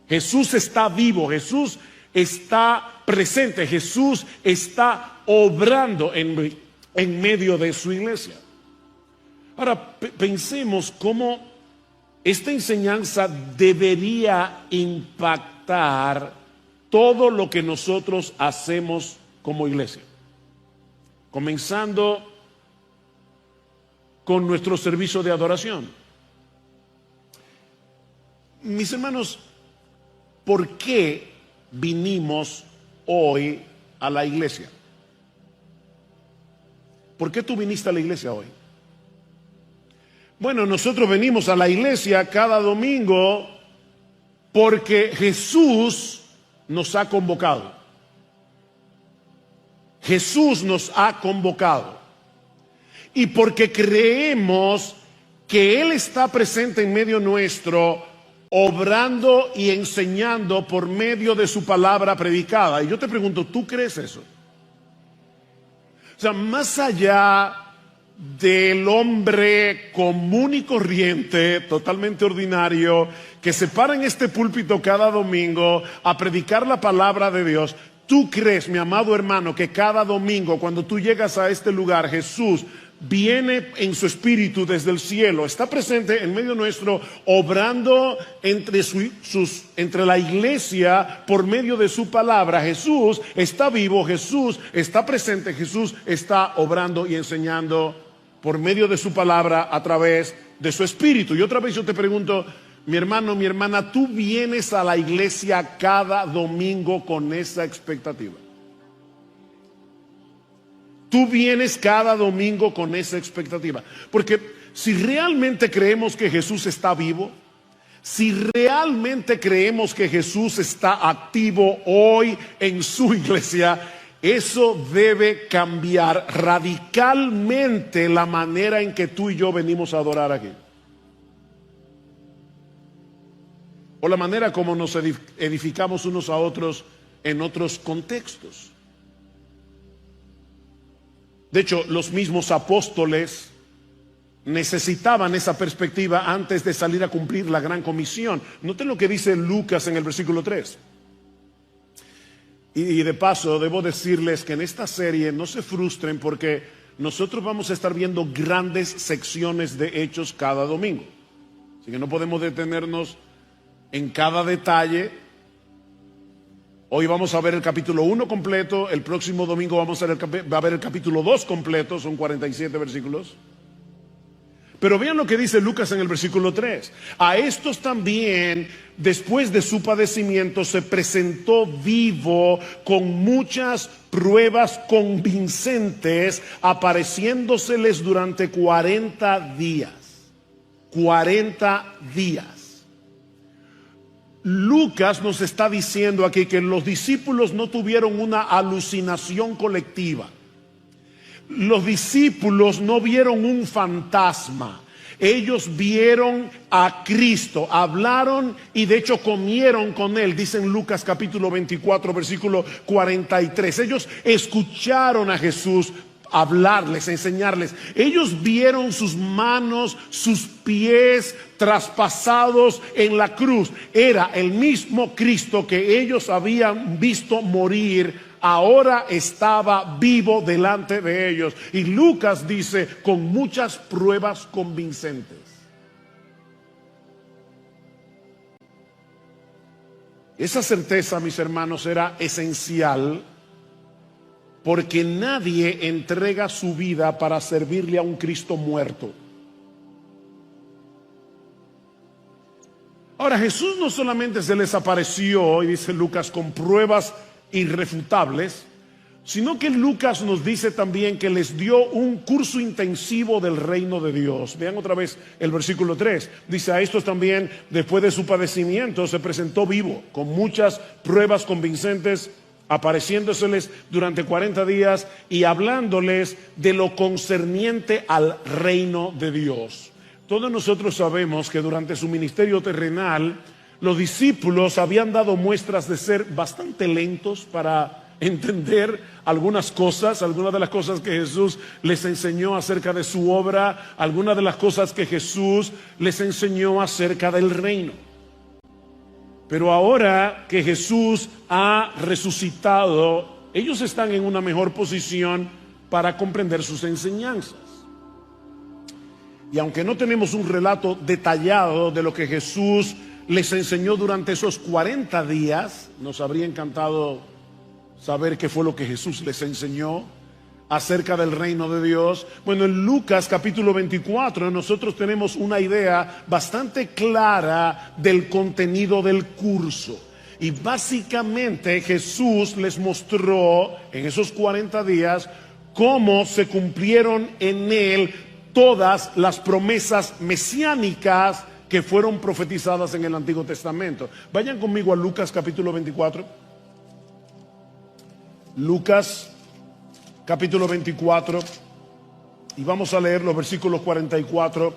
Jesús está vivo, Jesús está presente, Jesús está obrando en medio de su iglesia. Ahora, pensemos cómo esta enseñanza debería impactar todo lo que nosotros hacemos como iglesia. Comenzando con nuestro servicio de adoración. Mis hermanos, ¿por qué vinimos hoy a la iglesia? ¿Por qué tú viniste a la iglesia hoy? Bueno, nosotros venimos a la iglesia cada domingo porque Jesús nos ha convocado. Jesús nos ha convocado. Y porque creemos que Él está presente en medio nuestro, obrando y enseñando por medio de su palabra predicada. Y yo te pregunto, ¿tú crees eso? O sea, más allá del hombre común y corriente, totalmente ordinario, que se para en este púlpito cada domingo a predicar la palabra de Dios, ¿tú crees, mi amado hermano, que cada domingo cuando tú llegas a este lugar, Jesús viene en su espíritu desde el cielo, está presente en medio nuestro, obrando entre la iglesia por medio de su palabra? Jesús está vivo, Jesús está presente, Jesús está obrando y enseñando por medio de su palabra a través de su espíritu. Y otra vez yo te pregunto, mi hermano, mi hermana, ¿tú vienes a la iglesia cada domingo con esa expectativa? Tú vienes cada domingo con esa expectativa. Porque si realmente creemos que Jesús está vivo, si realmente creemos que Jesús está activo hoy en su iglesia, eso debe cambiar radicalmente la manera en que tú y yo venimos a adorar aquí. O la manera como nos edificamos unos a otros en otros contextos. De hecho, los mismos apóstoles necesitaban esa perspectiva antes de salir a cumplir la gran comisión. Noten lo que dice Lucas en el versículo 3. Y de paso, debo decirles que en esta serie no se frustren porque nosotros vamos a estar viendo grandes secciones de hechos cada domingo. Así que no podemos detenernos en cada detalle. Hoy vamos a ver el capítulo 1 completo, el próximo domingo vamos a ver el capítulo 2 completo, son 47 versículos. Pero vean lo que dice Lucas en el versículo 3. A estos también, después de su padecimiento, se presentó vivo con muchas pruebas convincentes, apareciéndoseles durante 40 días. 40 días. Lucas nos está diciendo aquí que los discípulos no tuvieron una alucinación colectiva. Los discípulos no vieron un fantasma. Ellos vieron a Cristo, hablaron y de hecho comieron con Él. Dice en Lucas capítulo 24, versículo 43. Ellos escucharon a Jesús hablarles, enseñarles. Ellos vieron sus manos, sus pies traspasados en la cruz. Era el mismo Cristo que ellos habían visto morir. Ahora estaba vivo delante de ellos. Y Lucas dice, con muchas pruebas convincentes. Esa certeza, mis hermanos, era esencial, porque nadie entrega su vida para servirle a un Cristo muerto. Ahora, Jesús no solamente se les apareció, y dice Lucas, con pruebas irrefutables, sino que Lucas nos dice también que les dio un curso intensivo del reino de Dios. Vean otra vez el versículo 3. Dice, a estos también, después de su padecimiento, se presentó vivo, con muchas pruebas convincentes, apareciéndoseles durante 40 días y hablándoles de lo concerniente al reino de Dios. Todos nosotros sabemos que durante su ministerio terrenal, los discípulos habían dado muestras de ser bastante lentos para entender algunas de las cosas que Jesús les enseñó acerca de su obra, algunas de las cosas que Jesús les enseñó acerca del reino. Pero ahora que Jesús ha resucitado, ellos están en una mejor posición para comprender sus enseñanzas. Y aunque no tenemos un relato detallado de lo que Jesús les enseñó durante esos 40 días, nos habría encantado saber qué fue lo que Jesús les enseñó acerca del reino de Dios. Bueno, en Lucas capítulo 24 nosotros tenemos una idea bastante clara del contenido del curso. Y básicamente Jesús les mostró en esos 40 días cómo se cumplieron en él todas las promesas mesiánicas que fueron profetizadas en el Antiguo Testamento. Vayan conmigo a Lucas capítulo 24. Lucas capítulo 24, y vamos a leer los versículos 44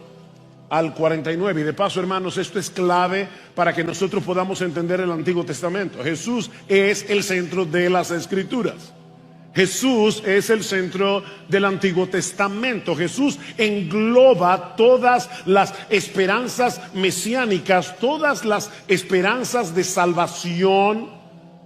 al 49. Y de paso, hermanos, esto es clave para que nosotros podamos entender el Antiguo Testamento. Jesús es el centro de las Escrituras. Jesús es el centro del Antiguo Testamento. Jesús engloba todas las esperanzas mesiánicas, todas las esperanzas de salvación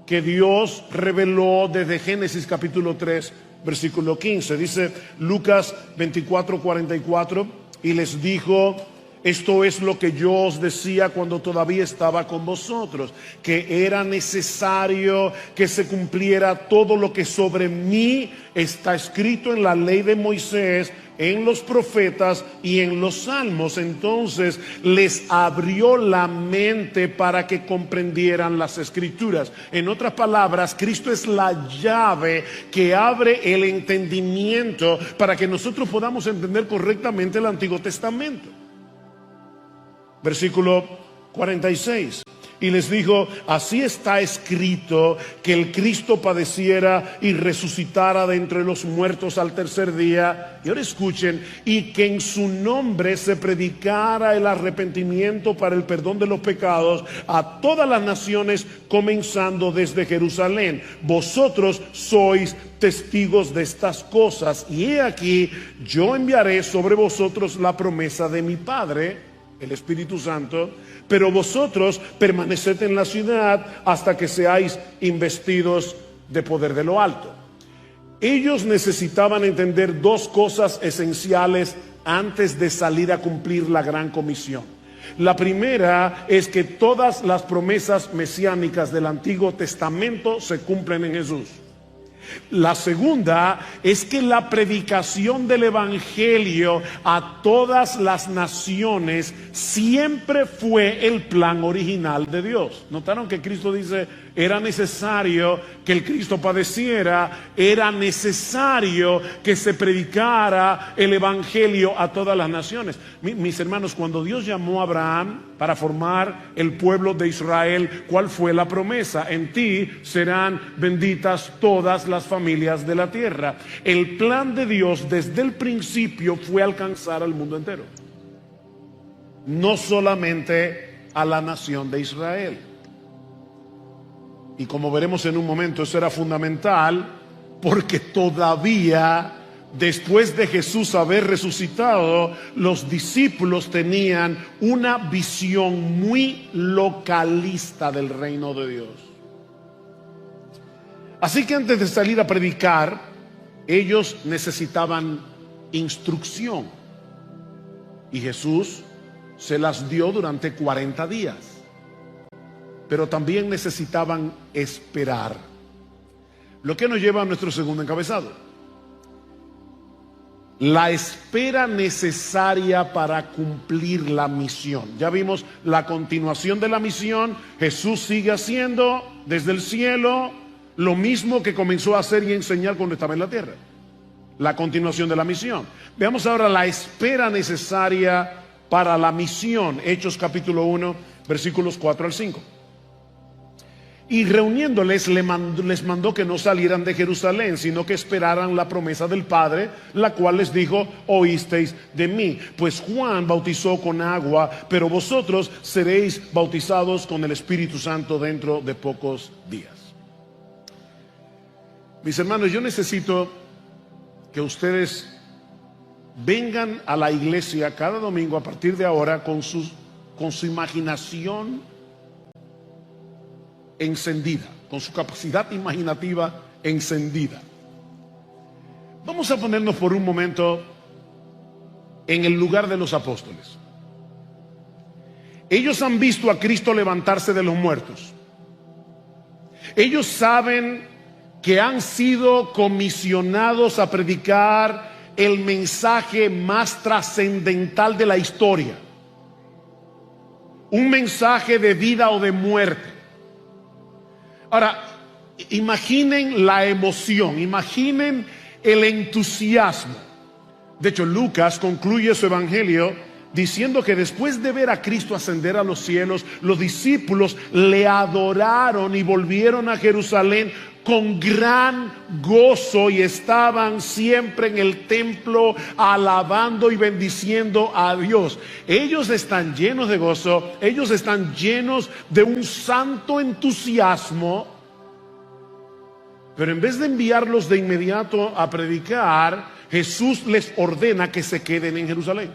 que Dios reveló desde Génesis capítulo 3, versículo 15. Dice Lucas 24, 44, y les dijo: esto es lo que yo os decía cuando todavía estaba con vosotros, que era necesario que se cumpliera todo lo que sobre mí está escrito en la ley de Moisés, en los profetas y en los salmos. Entonces les abrió la mente para que comprendieran las Escrituras. En otras palabras, Cristo es la llave que abre el entendimiento para que nosotros podamos entender correctamente el Antiguo Testamento. Versículo 46. Y les dijo: así está escrito, que el Cristo padeciera y resucitara de entre los muertos al tercer día. Y ahora escuchen: y que en su nombre se predicara el arrepentimiento para el perdón de los pecados a todas las naciones, comenzando desde Jerusalén. Vosotros sois testigos de estas cosas. Y he aquí, yo enviaré sobre vosotros la promesa de mi Padre, el Espíritu Santo, pero vosotros permaneced en la ciudad hasta que seáis investidos de poder de lo alto. Ellos necesitaban entender dos cosas esenciales antes de salir a cumplir la gran comisión. La primera es que todas las promesas mesiánicas del Antiguo Testamento se cumplen en Jesús. La segunda es que la predicación del Evangelio a todas las naciones siempre fue el plan original de Dios. ¿Notaron que Cristo dice: era necesario que el Cristo padeciera, era necesario que se predicara el Evangelio a todas las naciones? Mis hermanos, cuando Dios llamó a Abraham para formar el pueblo de Israel, ¿cuál fue la promesa? En ti serán benditas todas las familias de la tierra. El plan de Dios desde el principio fue alcanzar al mundo entero, no solamente a la nación de Israel. Y como veremos en un momento, eso era fundamental, porque todavía después de Jesús haber resucitado, los discípulos tenían una visión muy localista del reino de Dios. Así que antes de salir a predicar, ellos necesitaban instrucción, y Jesús se las dio durante 40 días. Pero también necesitaban esperar. Lo que nos lleva a nuestro segundo encabezado: la espera necesaria para cumplir la misión. Ya vimos la continuación de la misión. Jesús sigue haciendo desde el cielo lo mismo que comenzó a hacer y enseñar cuando estaba en la tierra. La continuación de la misión. Veamos ahora la espera necesaria para la misión. Hechos capítulo 1, versículos 4 al 5. Y reuniéndoles les mandó que no salieran de Jerusalén, sino que esperaran la promesa del Padre, la cual les dijo: oísteis de mí. Pues Juan bautizó con agua, pero vosotros seréis bautizados con el Espíritu Santo dentro de pocos días. Mis hermanos, yo necesito que ustedes vengan a la iglesia cada domingo a partir de ahora con su imaginación encendida, con su capacidad imaginativa encendida. Vamos a ponernos por un momento en el lugar de los apóstoles. Ellos han visto a Cristo levantarse de los muertos. Ellos saben que han sido comisionados a predicar el mensaje más trascendental de la historia. Un mensaje de vida o de muerte. Ahora, imaginen la emoción, imaginen el entusiasmo. De hecho, Lucas concluye su evangelio diciendo que después de ver a Cristo ascender a los cielos, los discípulos le adoraron y volvieron a Jerusalén con gran gozo, y estaban siempre en el templo alabando y bendiciendo a Dios. Ellos están llenos de gozo, ellos están llenos de un santo entusiasmo, pero en vez de enviarlos de inmediato a predicar, Jesús les ordena que se queden en Jerusalén,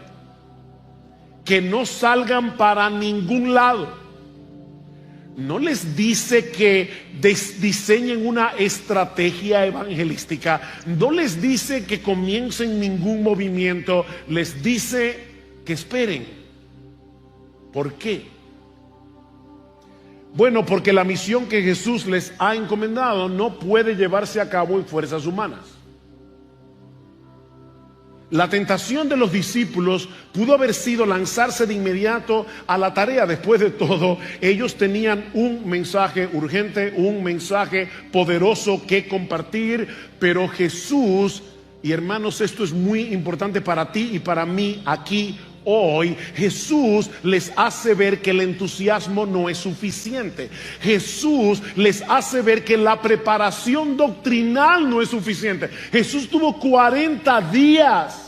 que no salgan para ningún lado. No les dice que diseñen una estrategia evangelística, no les dice que comiencen ningún movimiento, les dice que esperen. ¿Por qué? Bueno, porque la misión que Jesús les ha encomendado no puede llevarse a cabo en fuerzas humanas. La tentación de los discípulos pudo haber sido lanzarse de inmediato a la tarea. Después de todo, ellos tenían un mensaje urgente, un mensaje poderoso que compartir, pero Jesús, y hermanos, esto es muy importante para ti y para mí aquí hoy, Jesús les hace ver que el entusiasmo no es suficiente. Jesús les hace ver que la preparación doctrinal no es suficiente. Jesús tuvo 40 días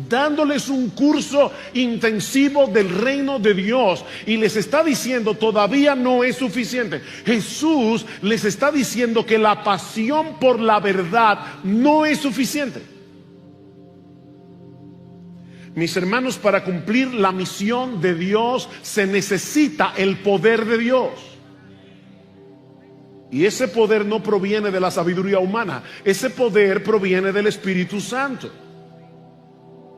dándoles un curso intensivo del reino de Dios, y les está diciendo todavía no es suficiente. Jesús les está diciendo que la pasión por la verdad no es suficiente. Mis hermanos, para cumplir la misión de Dios se necesita el poder de Dios. Y ese poder no proviene de la sabiduría humana, ese poder proviene del Espíritu Santo.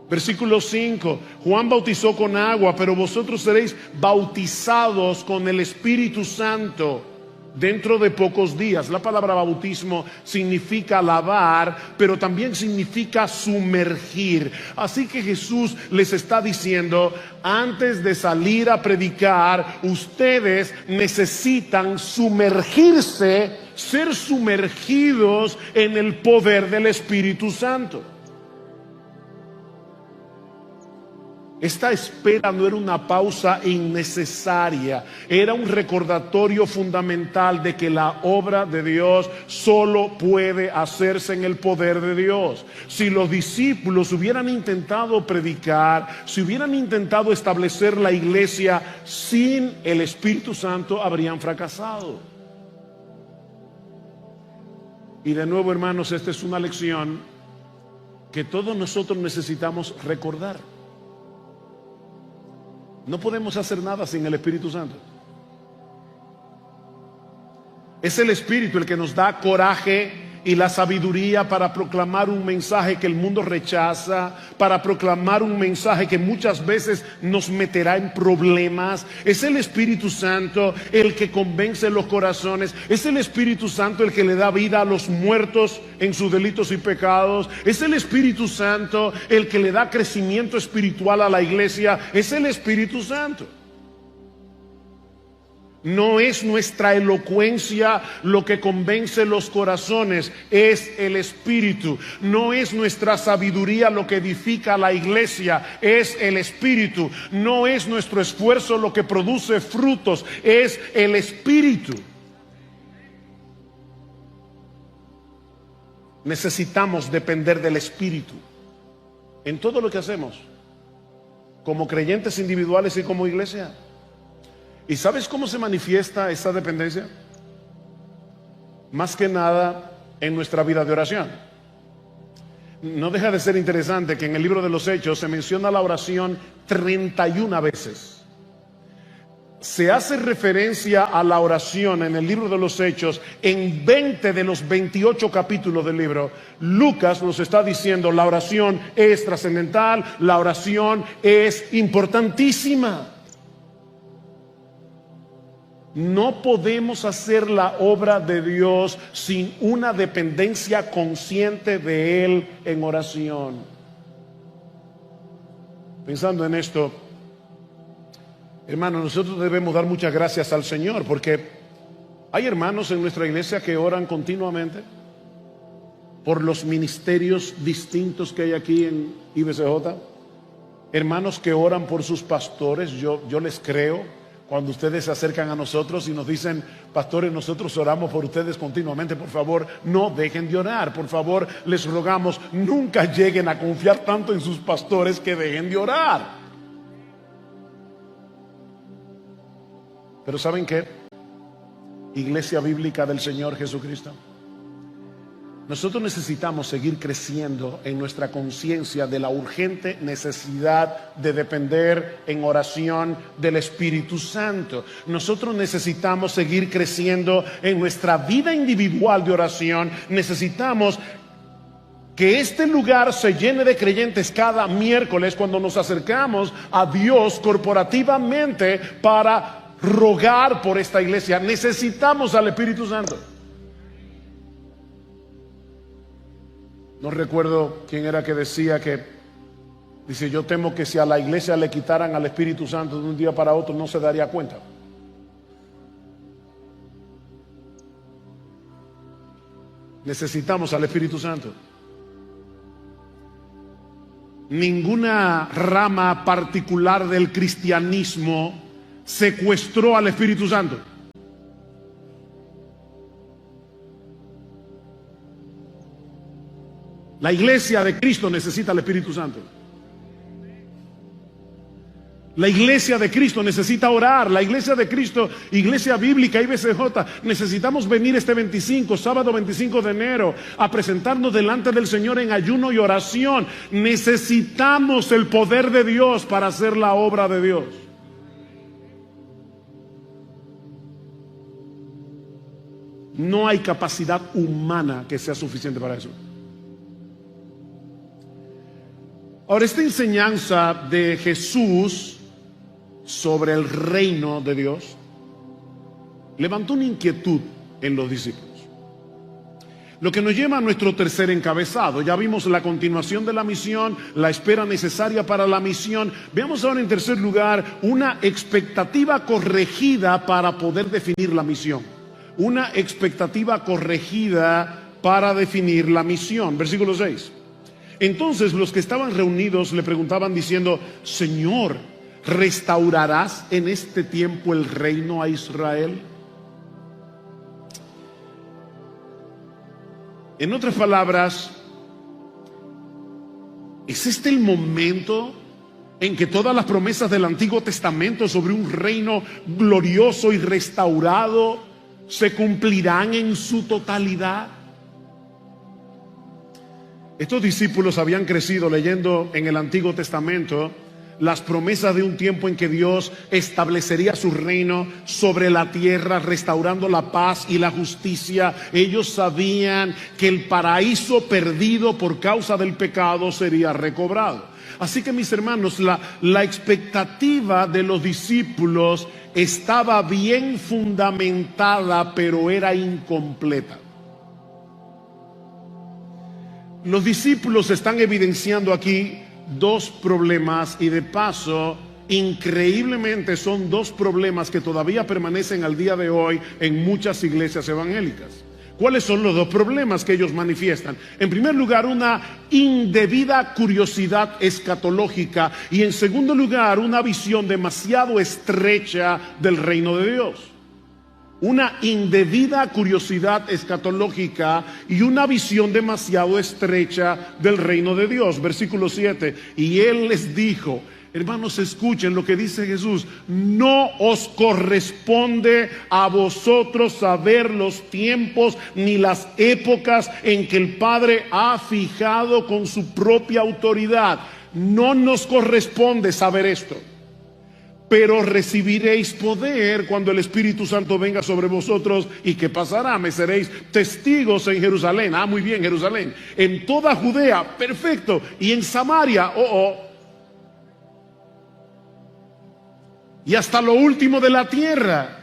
Versículo 5, Juan bautizó con agua, pero vosotros seréis bautizados con el Espíritu Santo dentro de pocos días. La palabra bautismo significa lavar, pero también significa sumergir. Así que Jesús les está diciendo, antes de salir a predicar, ustedes necesitan sumergirse, ser sumergidos en el poder del Espíritu Santo. Esta espera no era una pausa innecesaria, era un recordatorio fundamental de que la obra de Dios solo puede hacerse en el poder de Dios. Si los discípulos hubieran intentado predicar, si hubieran intentado establecer la iglesia sin el Espíritu Santo, habrían fracasado. Y de nuevo, hermanos, esta es una lección que todos nosotros necesitamos recordar. No podemos hacer nada sin el Espíritu Santo. Es el Espíritu el que nos da coraje y la sabiduría para proclamar un mensaje que el mundo rechaza, para proclamar un mensaje que muchas veces nos meterá en problemas. Es el Espíritu Santo el que convence los corazones. Es el Espíritu Santo el que le da vida a los muertos en sus delitos y pecados. Es el Espíritu Santo el que le da crecimiento espiritual a la iglesia. Es el Espíritu Santo. No es nuestra elocuencia lo que convence los corazones, es el Espíritu. No es nuestra sabiduría lo que edifica a la iglesia, es el Espíritu. No es nuestro esfuerzo lo que produce frutos, es el Espíritu. Necesitamos depender del Espíritu en todo lo que hacemos, como creyentes individuales y como iglesia. ¿Y sabes cómo se manifiesta esa dependencia? Más que nada en nuestra vida de oración. No deja de ser interesante que en el libro de los Hechos se menciona la oración 31 veces. se hace referencia a la oración en el libro de los Hechos, en 20 de los 28 capítulos del libro, Lucas nos está diciendo la oración es trascendental, la oración es importantísima. No podemos hacer la obra de Dios sin una dependencia consciente de Él en oración. Pensando en esto, hermanos, nosotros debemos dar muchas gracias al Señor, porque hay hermanos en nuestra iglesia que oran continuamente por los ministerios distintos que hay aquí en IBCJ. Hermanos que oran por sus pastores. Yo les creo cuando ustedes se acercan a nosotros y nos dicen: pastores, nosotros oramos por ustedes continuamente. Por favor, no dejen de orar. Por favor, les rogamos, nunca lleguen a confiar tanto en sus pastores que dejen de orar. Pero ¿saben qué? Iglesia Bíblica del Señor Jesucristo, nosotros necesitamos seguir creciendo en nuestra conciencia de la urgente necesidad de depender en oración del Espíritu Santo. Nosotros necesitamos seguir creciendo en nuestra vida individual de oración. Necesitamos que este lugar se llene de creyentes cada miércoles cuando nos acercamos a Dios corporativamente para rogar por esta iglesia. Necesitamos al Espíritu Santo. No recuerdo quién era que decía que, dice: yo temo que si a la iglesia le quitaran al Espíritu Santo de un día para otro, no se daría cuenta. Necesitamos al Espíritu Santo. Ninguna rama particular del cristianismo secuestró al Espíritu Santo. La iglesia de Cristo necesita al Espíritu Santo. La iglesia de Cristo necesita orar. La iglesia de Cristo, Iglesia Bíblica IBCJ, necesitamos venir este 25, sábado 25 de enero, a presentarnos delante del Señor en ayuno y oración. Necesitamos el poder de Dios para hacer la obra de Dios. No hay capacidad humana que sea suficiente para eso. Ahora, esta enseñanza de Jesús sobre el reino de Dios levantó una inquietud en los discípulos. Lo que nos lleva a nuestro tercer encabezado. Ya vimos la continuación de la misión, la espera necesaria para la misión. Veamos ahora en tercer lugar una expectativa corregida para poder definir la misión. Una expectativa corregida para definir la misión. Versículo 6. Entonces los que estaban reunidos le preguntaban diciendo: Señor, ¿restaurarás en este tiempo el reino a Israel? En otras palabras, ¿es este el momento en que todas las promesas del Antiguo Testamento sobre un reino glorioso y restaurado se cumplirán en su totalidad? Estos discípulos habían crecido leyendo en el Antiguo Testamento las promesas de un tiempo en que Dios establecería su reino sobre la tierra, restaurando la paz y la justicia. Ellos sabían que el paraíso perdido por causa del pecado sería recobrado. Así que, mis hermanos, la expectativa de los discípulos estaba bien fundamentada, pero era incompleta. Los discípulos están evidenciando aquí dos problemas, y de paso, increíblemente son dos problemas que todavía permanecen al día de hoy en muchas iglesias evangélicas. ¿Cuáles son los dos problemas que ellos manifiestan? En primer lugar, una indebida curiosidad escatológica, y en segundo lugar, una visión demasiado estrecha del reino de Dios. Una indebida curiosidad escatológica y una visión demasiado estrecha del reino de Dios. Versículo 7. Y Él les dijo: hermanos, escuchen lo que dice Jesús: no os corresponde a vosotros saber los tiempos ni las épocas en que el Padre ha fijado con su propia autoridad. No nos corresponde saber esto. pero recibiréis poder cuando el Espíritu Santo venga sobre vosotros. ¿Y qué pasará? Me seréis testigos en Jerusalén. Ah, muy bien, Jerusalén. En toda Judea, perfecto. Y en Samaria, y hasta lo último de la tierra.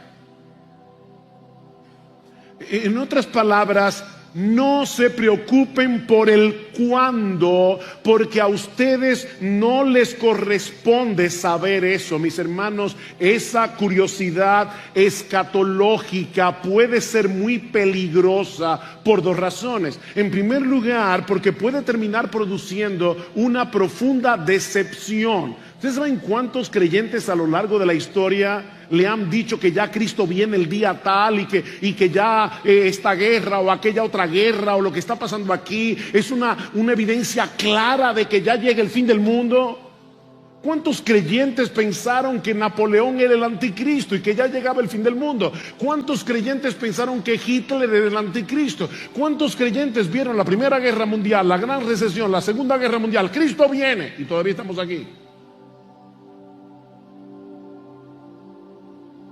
En otras palabras, no se preocupen por el cuándo, porque a ustedes no les corresponde saber eso, mis hermanos. Esa curiosidad escatológica puede ser muy peligrosa por dos razones. En primer lugar, porque puede terminar produciendo una profunda decepción. ¿Ustedes saben cuántos creyentes a lo largo de la historia le han dicho que ya Cristo viene el día tal y que ya esta guerra o aquella otra guerra o lo que está pasando aquí es una evidencia clara de que ya llega el fin del mundo? ¿Cuántos creyentes pensaron que Napoleón era el anticristo y que ya llegaba el fin del mundo? ¿Cuántos creyentes pensaron que Hitler era el anticristo? ¿Cuántos creyentes vieron la Primera Guerra Mundial, la Gran Recesión, la Segunda Guerra Mundial? Cristo viene y todavía estamos aquí.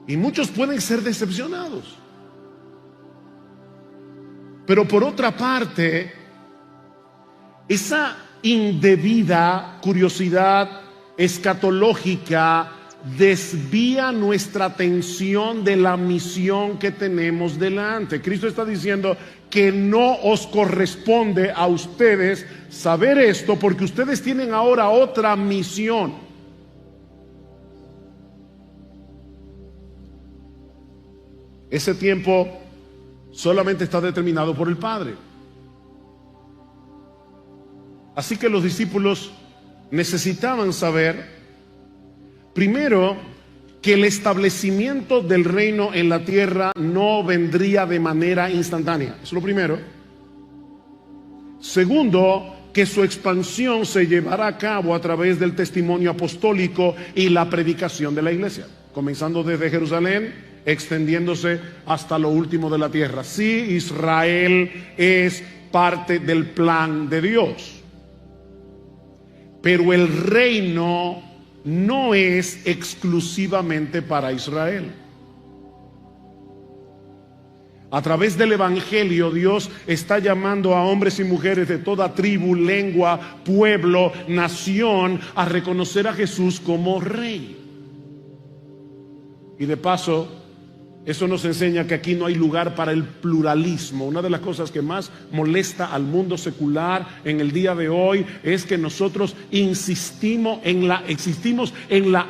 Y muchos pueden ser decepcionados. Pero por otra parte, esa indebida curiosidad escatológica desvía nuestra atención de la misión que tenemos delante. Cristo está diciendo que no os corresponde a ustedes saber esto, porque ustedes tienen ahora otra misión. Ese tiempo solamente está determinado por el Padre. Así que los discípulos necesitaban saber, primero, que el establecimiento del reino en la tierra no vendría de manera instantánea. Eso es lo primero. Segundo, que su expansión se llevará a cabo a través del testimonio apostólico y la predicación de la iglesia, comenzando desde Jerusalén, extendiéndose hasta lo último de la tierra. Sí, Israel es parte del plan de Dios, pero el reino no es exclusivamente para Israel. A través del Evangelio, Dios está llamando a hombres y mujeres de toda tribu, lengua, pueblo, nación a reconocer a Jesús como Rey. Y de paso, eso nos enseña que aquí no hay lugar para el pluralismo. Una de las cosas que más molesta al mundo secular en el día de hoy es que nosotros insistimos en la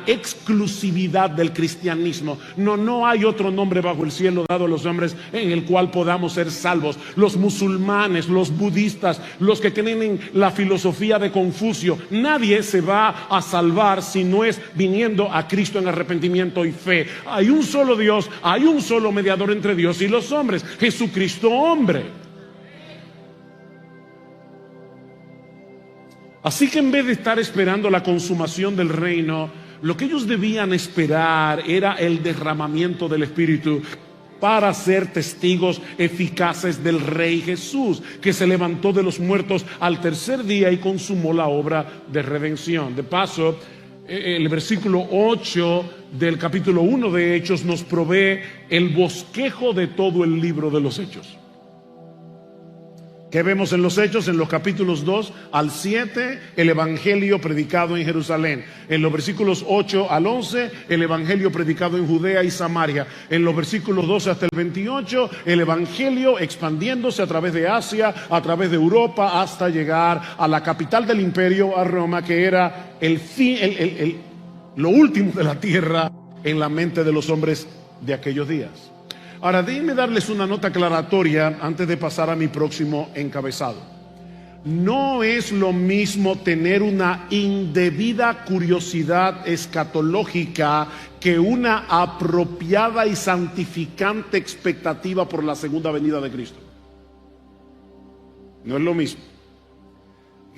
exclusividad del cristianismo. No hay otro nombre bajo el cielo dado a los hombres en el cual podamos ser salvos. Los musulmanes, los budistas, los que creen en la filosofía de Confucio, nadie se va a salvar si no es viniendo a Cristo en arrepentimiento y fe. Hay un solo Dios, hay un solo mediador entre Dios y los hombres, Jesucristo hombre. Así que en vez de estar esperando la consumación del reino, lo que ellos debían esperar era el derramamiento del Espíritu para ser testigos eficaces del Rey Jesús, que se levantó de los muertos al tercer día y consumó la obra de redención. De paso, el versículo 8 del capítulo 1 de Hechos nos provee el bosquejo de todo el libro de los Hechos. ¿Qué vemos en los Hechos? En los capítulos 2 al 7, el Evangelio predicado en Jerusalén. En los versículos 8 al 11, el Evangelio predicado en Judea y Samaria. En los versículos 12 hasta el 28, el Evangelio expandiéndose a través de Asia, a través de Europa, hasta llegar a la capital del imperio, a Roma, que era lo último de la tierra en la mente de los hombres de aquellos días. Ahora, déjenme darles una nota aclaratoria antes de pasar a mi próximo encabezado. No es lo mismo tener una indebida curiosidad escatológica que una apropiada y santificante expectativa por la segunda venida de Cristo. No es lo mismo.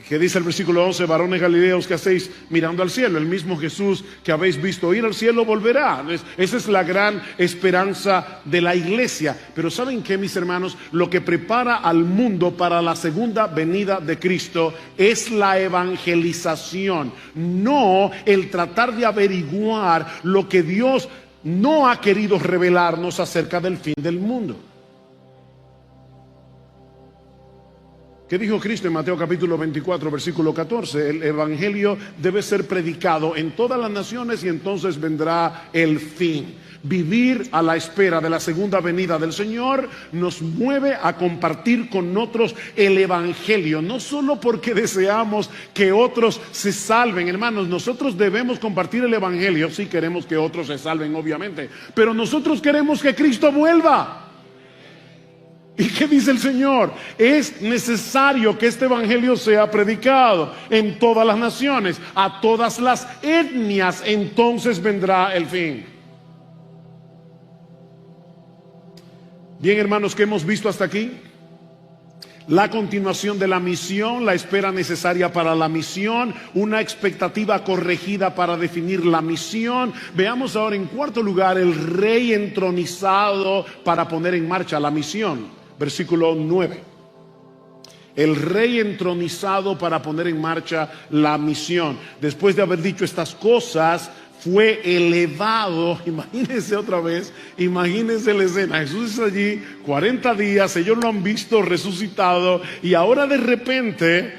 ¿Qué dice el versículo 11? Varones galileos, ¿qué hacéis mirando al cielo? El mismo Jesús que habéis visto ir al cielo volverá. Esa es la gran esperanza de la iglesia. Pero ¿saben qué, mis hermanos? Lo que prepara al mundo para la segunda venida de Cristo es la evangelización, no el tratar de averiguar lo que Dios no ha querido revelarnos acerca del fin del mundo. ¿Qué dijo Cristo en Mateo capítulo 24, versículo 14? El evangelio debe ser predicado en todas las naciones y entonces vendrá el fin. Vivir a la espera de la segunda venida del Señor nos mueve a compartir con otros el evangelio, no solo porque deseamos que otros se salven, hermanos. Nosotros debemos compartir el evangelio si queremos que otros se salven, obviamente, pero nosotros queremos que Cristo vuelva. ¿Y qué dice el Señor? Es necesario que este evangelio sea predicado en todas las naciones, a todas las etnias, entonces vendrá el fin. Bien, hermanos, ¿qué hemos visto hasta aquí? La continuación de la misión, la espera necesaria para la misión, una expectativa corregida para definir la misión. Veamos ahora en cuarto lugar el rey entronizado para poner en marcha la misión. Versículo 9. El rey entronizado para poner en marcha la misión. Después de haber dicho estas cosas, fue elevado. Imagínense otra vez, imagínense la escena. Jesús es allí 40 días, ellos lo han visto resucitado y ahora de repente,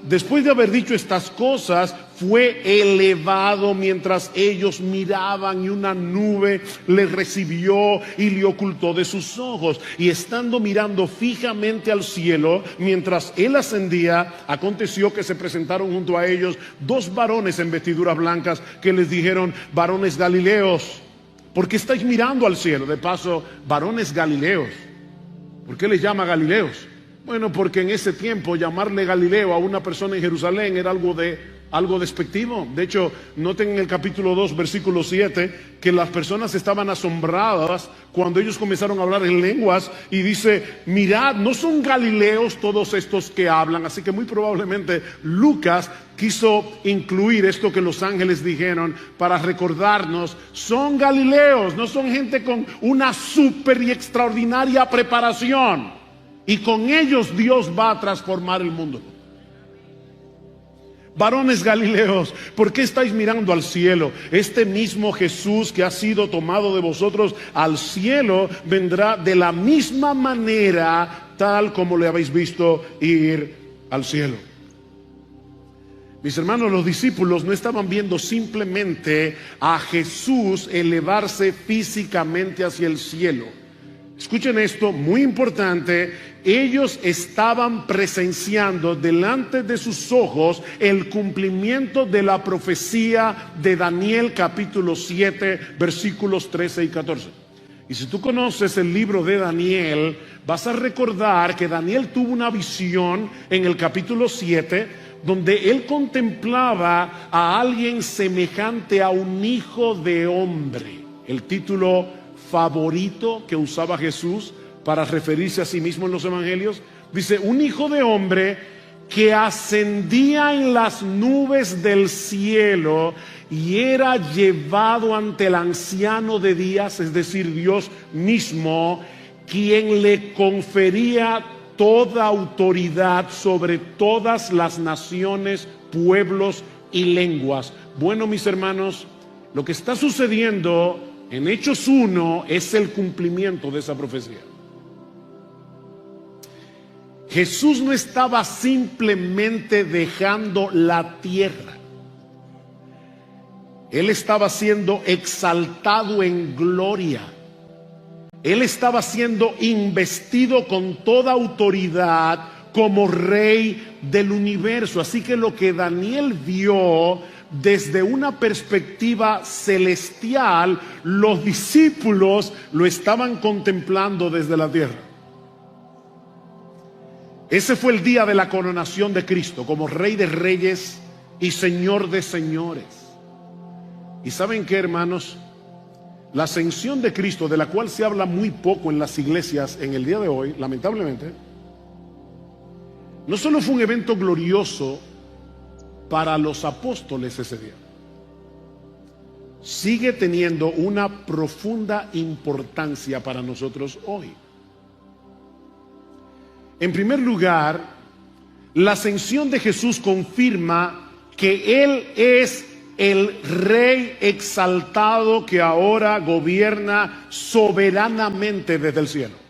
después de haber dicho estas cosas, fue elevado mientras ellos miraban y una nube le recibió y le ocultó de sus ojos. Y estando mirando fijamente al cielo, mientras él ascendía, aconteció que se presentaron junto a ellos dos varones en vestiduras blancas que les dijeron: varones galileos, ¿por qué estáis mirando al cielo? De paso, varones galileos, ¿por qué les llama galileos? Bueno, porque en ese tiempo llamarle Galileo a una persona en Jerusalén era algo despectivo. De hecho, noten en el capítulo 2, versículo 7, que las personas estaban asombradas cuando ellos comenzaron a hablar en lenguas y dice: mirad, no son galileos todos estos que hablan. Así que muy probablemente Lucas quiso incluir esto que los ángeles dijeron para recordarnos: son galileos, no son gente con una súper y extraordinaria preparación. Y con ellos Dios va a transformar el mundo. Varones galileos, ¿por qué estáis mirando al cielo? Este mismo Jesús que ha sido tomado de vosotros al cielo vendrá de la misma manera, tal como le habéis visto ir al cielo. Mis hermanos, los discípulos no estaban viendo simplemente a Jesús elevarse físicamente hacia el cielo. Escuchen esto, muy importante. Ellos estaban presenciando delante de sus ojos el cumplimiento de la profecía de Daniel capítulo 7 versículos 13 y 14. Y si tú conoces el libro de Daniel, vas a recordar que Daniel tuvo una visión en el capítulo 7 donde él contemplaba a alguien semejante a un hijo de hombre. El título favorito que usaba Jesús para referirse a sí mismo en los evangelios, dice: un hijo de hombre que ascendía en las nubes del cielo y era llevado ante el anciano de días, es decir, Dios mismo, quien le confería toda autoridad sobre todas las naciones, pueblos y lenguas. Bueno, mis hermanos, lo que está sucediendo en Hechos 1 es el cumplimiento de esa profecía. Jesús no estaba simplemente dejando la tierra. Él estaba siendo exaltado en gloria. Él estaba siendo investido con toda autoridad como rey del universo. Así que lo que Daniel vio desde una perspectiva celestial, los discípulos lo estaban contemplando desde la tierra. Ese fue el día de la coronación de Cristo como Rey de Reyes y Señor de Señores. ¿Y saben qué, hermanos? La ascensión de Cristo, de la cual se habla muy poco en las iglesias en el día de hoy, lamentablemente, No solo fue un evento glorioso para los apóstoles ese día, sigue teniendo una profunda importancia para nosotros hoy. En primer lugar, la ascensión de Jesús confirma que Él es el Rey exaltado que ahora gobierna soberanamente desde el cielo.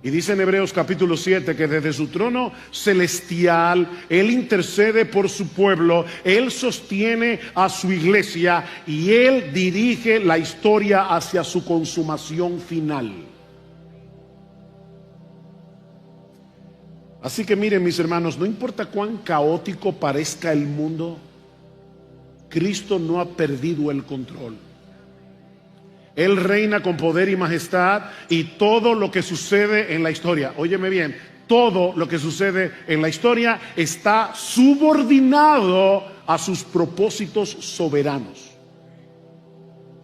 Y dice en Hebreos capítulo 7 que desde su trono celestial Él intercede por su pueblo, Él sostiene a su iglesia y Él dirige la historia hacia su consumación final. Así que miren, mis hermanos, no importa cuán caótico parezca el mundo, Cristo no ha perdido el control. Él reina con poder y majestad, y todo lo que sucede en la historia, óyeme bien, todo lo que sucede en la historia está subordinado a sus propósitos soberanos.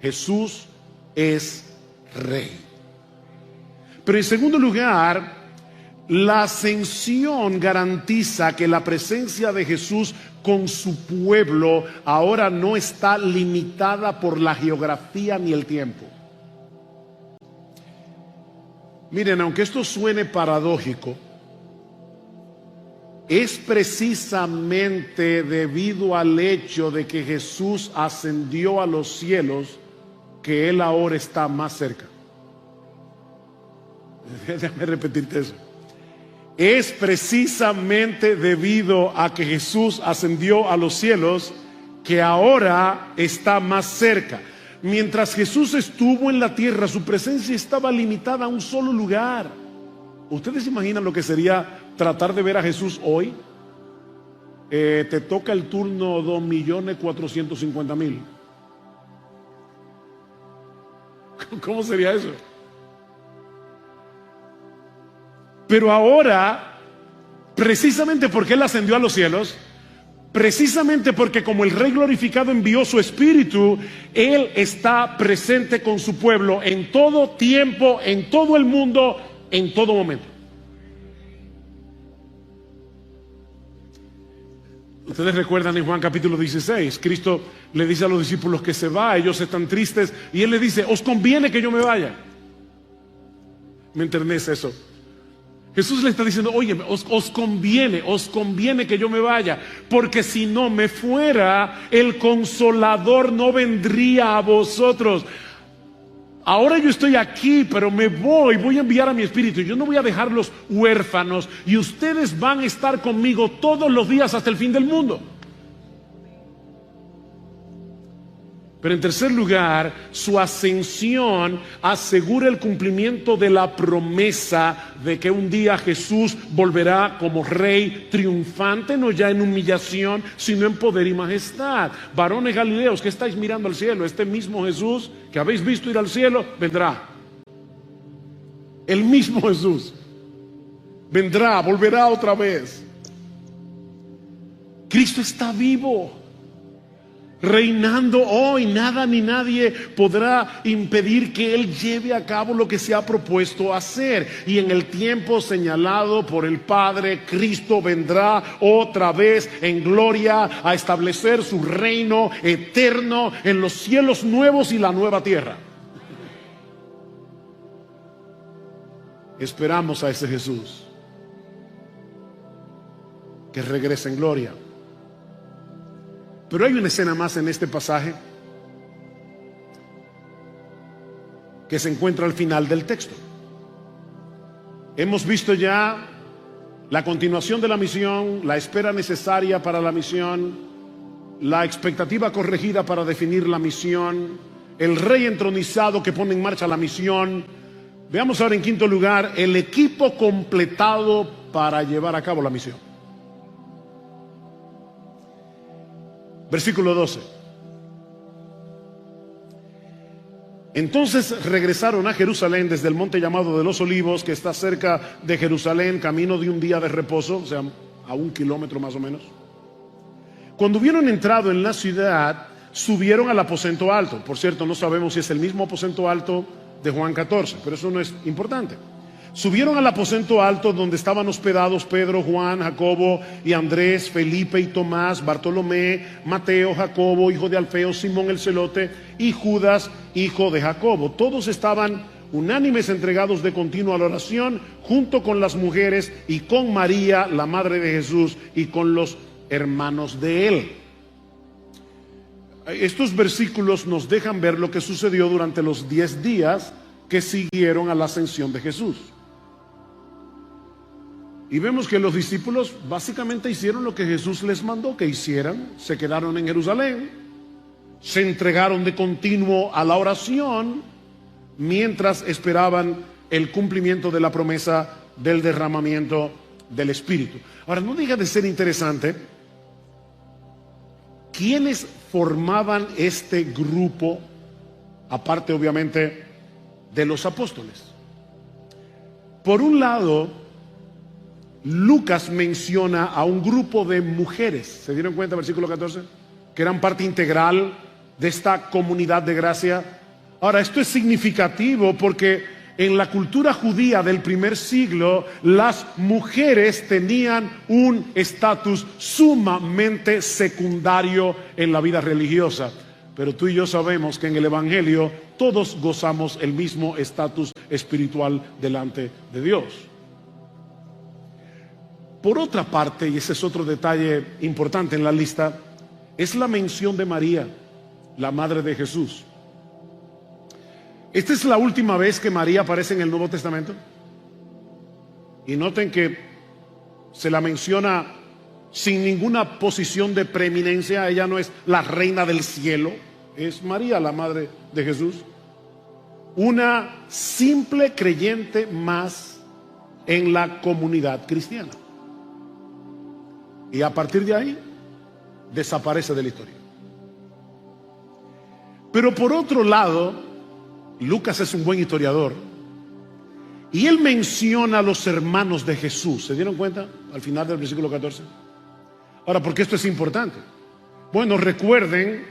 Jesús es Rey. Pero en segundo lugar, la ascensión garantiza que la presencia de Jesús con su pueblo ahora no está limitada por la geografía ni el tiempo. Miren, aunque esto suene paradójico, es precisamente debido al hecho de que Jesús ascendió a los cielos que Él ahora está más cerca. Déjame repetirte eso. Es precisamente debido a que Jesús ascendió a los cielos que ahora está más cerca. Mientras Jesús estuvo en la tierra, su presencia estaba limitada a un solo lugar. ¿Ustedes se imaginan lo que sería tratar de ver a Jesús hoy? Te toca el turno 2.450.000. ¿Cómo sería eso? Pero ahora, precisamente porque Él ascendió a los cielos, precisamente porque como el Rey glorificado envió su Espíritu, Él está presente con su pueblo en todo tiempo, en todo el mundo, en todo momento. Ustedes recuerdan en Juan capítulo 16, Cristo le dice a los discípulos que se va, ellos están tristes, y Él les dice: os conviene que yo me vaya. Me enternece eso. Jesús le está diciendo: oye, os conviene que yo me vaya, porque si no me fuera, el Consolador no vendría a vosotros. Ahora yo estoy aquí, pero me voy a enviar a mi Espíritu. Yo no voy a dejarlos huérfanos, y ustedes van a estar conmigo todos los días hasta el fin del mundo. Pero en tercer lugar, su ascensión asegura el cumplimiento de la promesa de que un día Jesús volverá como Rey triunfante, no ya en humillación, sino en poder y majestad. Varones Galileos, que estáis mirando al cielo, este mismo Jesús que habéis visto ir al cielo, vendrá. El mismo Jesús vendrá, volverá otra vez. Cristo está vivo, reinando hoy. Nada ni nadie podrá impedir que Él lleve a cabo lo que se ha propuesto hacer. Y en el tiempo señalado por el Padre, Cristo vendrá otra vez en gloria a establecer su reino eterno en los cielos nuevos y la nueva tierra. Esperamos a ese Jesús que regrese en gloria. Pero hay una escena más en este pasaje que se encuentra al final del texto. Hemos visto ya la continuación de la misión, la espera necesaria para la misión, la expectativa corregida para definir la misión, el Rey entronizado que pone en marcha la misión. Veamos ahora en quinto lugar el equipo completado para llevar a cabo la misión. Versículo 12. Entonces regresaron a Jerusalén desde el monte llamado de los Olivos, que está cerca de Jerusalén, camino de un día de reposo, o sea, a 1 kilómetro más o menos. Cuando hubieron entrado en la ciudad, subieron al aposento alto. Por cierto, no sabemos si es el mismo aposento alto de Juan 14, pero eso no es importante. Subieron al aposento alto donde estaban hospedados Pedro, Juan, Jacobo y Andrés, Felipe y Tomás, Bartolomé, Mateo, Jacobo, hijo de Alfeo, Simón el celote y Judas, hijo de Jacobo. Todos estaban unánimes, entregados de continuo a la oración, junto con las mujeres y con María, la madre de Jesús, y con los hermanos de él. Estos versículos nos dejan ver lo que sucedió durante los 10 días que siguieron a la ascensión de Jesús. Y vemos que los discípulos básicamente hicieron lo que Jesús les mandó que hicieran. Se quedaron en Jerusalén, se entregaron de continuo a la oración, mientras esperaban el cumplimiento de la promesa del derramamiento del Espíritu. Ahora, no deja de ser interesante quiénes formaban este grupo, aparte obviamente de los apóstoles. Por un lado, Lucas menciona a un grupo de mujeres, ¿se dieron cuenta? Versículo 14, que eran parte integral de esta comunidad de gracia. Ahora, esto es significativo porque en la cultura judía del primer siglo, las mujeres tenían un estatus sumamente secundario en la vida religiosa. Pero tú y yo sabemos que en el Evangelio todos gozamos el mismo estatus espiritual delante de Dios. Por otra parte, y ese es otro detalle importante en la lista, es la mención de María, la madre de Jesús. Esta es la última vez que María aparece en el Nuevo Testamento. Y noten que se la menciona sin ninguna posición de preeminencia. Ella no es la reina del cielo, es María, la madre de Jesús. Una simple creyente más en la comunidad cristiana. Y a partir de ahí desaparece de la historia. Pero por otro lado, Lucas es un buen historiador y él menciona a los hermanos de Jesús. ¿Se dieron cuenta? Al final del versículo 14. Ahora, ¿por qué esto es importante? Bueno, recuerden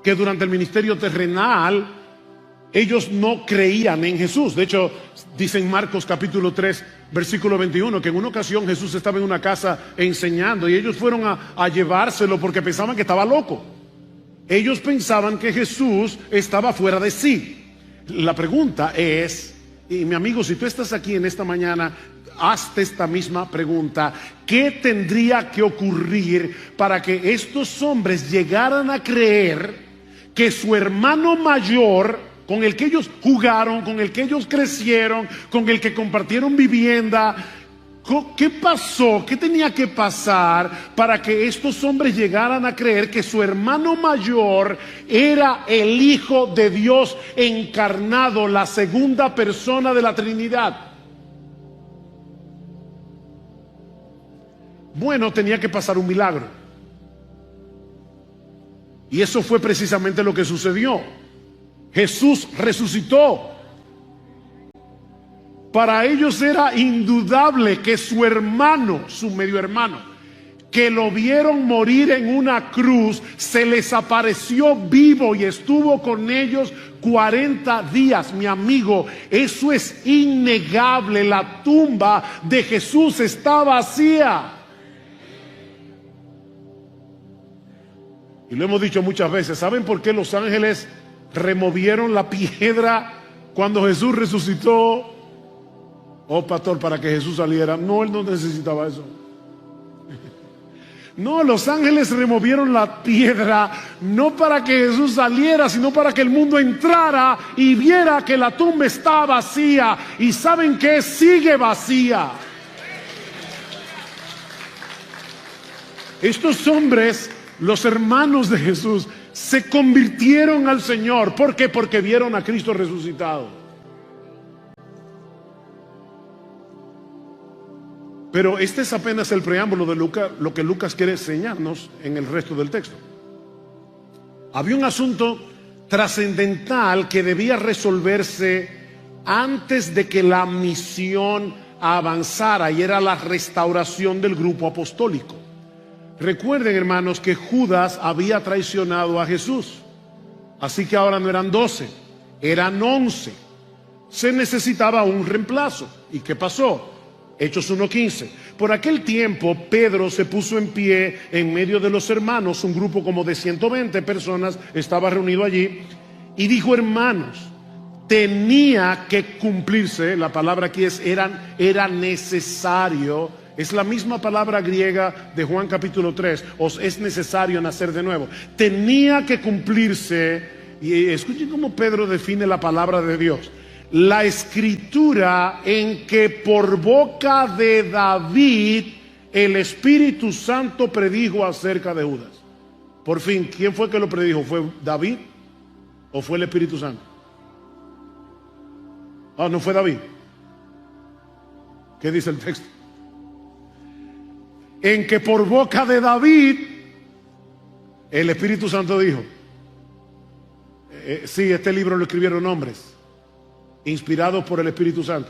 que durante el ministerio terrenal ellos no creían en Jesús. De hecho, dice en Marcos capítulo 3, versículo 21, que en una ocasión Jesús estaba en una casa enseñando y ellos fueron a llevárselo porque pensaban que estaba loco. Ellos pensaban que Jesús estaba fuera de sí. La pregunta es, y mi amigo, si tú estás aquí en esta mañana, hazte esta misma pregunta: ¿qué tendría que ocurrir para que estos hombres llegaran a creer que su hermano mayor, con el que ellos jugaron, con el que ellos crecieron, con el que compartieron vivienda, qué pasó? ¿Qué tenía que pasar para que estos hombres llegaran a creer que su hermano mayor era el Hijo de Dios encarnado, la segunda persona de la Trinidad? Bueno, tenía que pasar un milagro. Y eso fue precisamente lo que sucedió. Jesús resucitó. Para ellos era indudable que su hermano, su medio hermano, que lo vieron morir en una cruz, se les apareció vivo y estuvo con ellos 40 días. Mi amigo, eso es innegable. La tumba de Jesús está vacía. Y lo hemos dicho muchas veces. ¿Saben por qué los ángeles removieron la piedra cuando Jesús resucitó? Oh, pastor, para que Jesús saliera. No, él no necesitaba eso. No, los ángeles removieron la piedra no para que Jesús saliera, sino para que el mundo entrara y viera que la tumba está vacía. Y ¿saben qué? Sigue vacía. Estos hombres, los hermanos de Jesús, se convirtieron al Señor. ¿Por qué? Porque vieron a Cristo resucitado. Pero este es apenas el preámbulo de Lucas, lo que Lucas quiere enseñarnos en el resto del texto. Había un asunto trascendental que debía resolverse antes de que la misión avanzara, y era la restauración del grupo apostólico. Recuerden, hermanos, que Judas había traicionado a Jesús. Así que ahora no eran 12, eran 11. se necesitaba un reemplazo. ¿Y qué pasó? Hechos 1:15. Por aquel tiempo Pedro se puso en pie en medio de los hermanos, un grupo como de 120 personas estaba reunido allí, y dijo: hermanos, tenía que cumplirse, la palabra aquí era necesario, es la misma palabra griega de Juan capítulo 3, os es necesario nacer de nuevo. Tenía que cumplirse, y escuchen cómo Pedro define la palabra de Dios: la escritura en que por boca de David el Espíritu Santo predijo acerca de Judas. Por fin, ¿quién fue que lo predijo? ¿Fue David o fue el Espíritu Santo? No fue David. ¿Qué dice el texto? En que por boca de David el Espíritu Santo dijo. Sí, este libro lo escribieron hombres inspirados por el Espíritu Santo.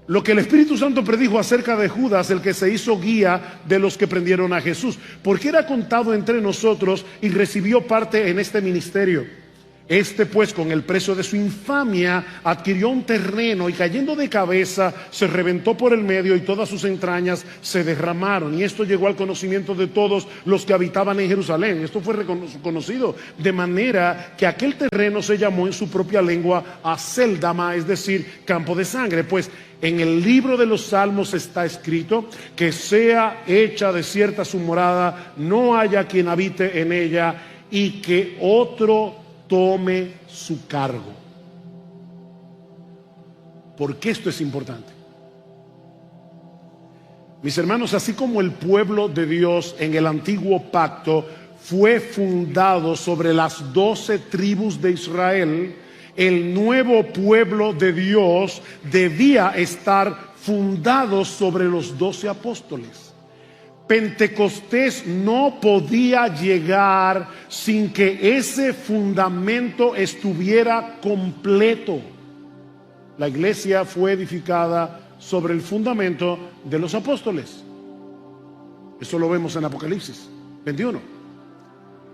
Lo que el Espíritu Santo predijo acerca de Judas, el que se hizo guía de los que prendieron a Jesús, porque era contado entre nosotros y recibió parte en este ministerio. Este pues, con el precio de su infamia, adquirió un terreno y cayendo de cabeza se reventó por el medio y todas sus entrañas se derramaron. Y esto llegó al conocimiento de todos los que habitaban en Jerusalén. Esto fue reconocido de manera que aquel terreno se llamó en su propia lengua Aceldama, es decir, campo de sangre. Pues en el libro de los Salmos está escrito: que sea hecha desierta su morada, no haya quien habite en ella, y que otro tome su cargo. ¿Por qué esto es importante? Mis hermanos, así como el pueblo de Dios en el antiguo pacto fue fundado sobre las 12 tribus de Israel, el nuevo pueblo de Dios debía estar fundado sobre los 12 apóstoles. Pentecostés no podía llegar sin que ese fundamento estuviera completo. La iglesia fue edificada sobre el fundamento de los apóstoles. Eso lo vemos en Apocalipsis 21.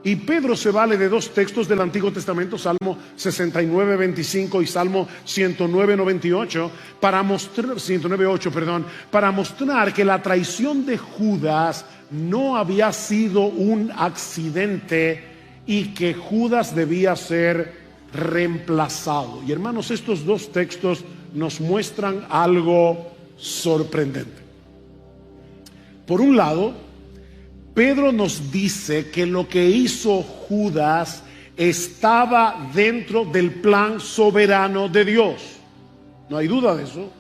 Y Pedro se vale de dos textos del Antiguo Testamento, Salmo 69:25 y Salmo 109:98, para mostrar, 109:8, para mostrar que la traición de Judas no había sido un accidente y que Judas debía ser reemplazado. Y hermanos, estos dos textos nos muestran algo sorprendente. Por un lado, Pedro nos dice que lo que hizo Judas estaba dentro del plan soberano de Dios. No hay duda de eso.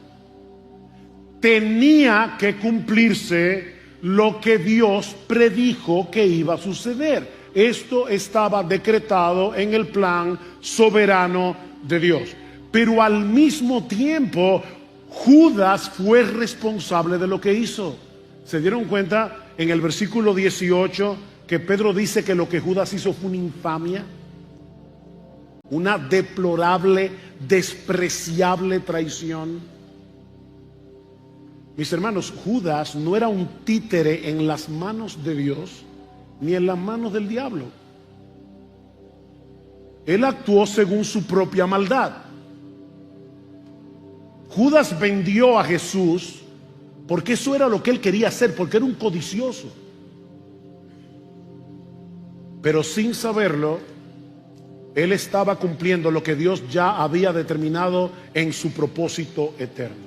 Tenía que cumplirse lo que Dios predijo que iba a suceder. Esto estaba decretado en el plan soberano de Dios. Pero al mismo tiempo, Judas fue responsable de lo que hizo. ¿Se dieron cuenta en el versículo 18 que Pedro dice que lo que Judas hizo fue una infamia? Una deplorable, despreciable traición. Mis hermanos, Judas no era un títere en las manos de Dios ni en las manos del diablo. Él actuó según su propia maldad. Judas vendió a Jesús porque eso era lo que él quería hacer, porque era un codicioso. Pero sin saberlo, él estaba cumpliendo lo que Dios ya había determinado en su propósito eterno.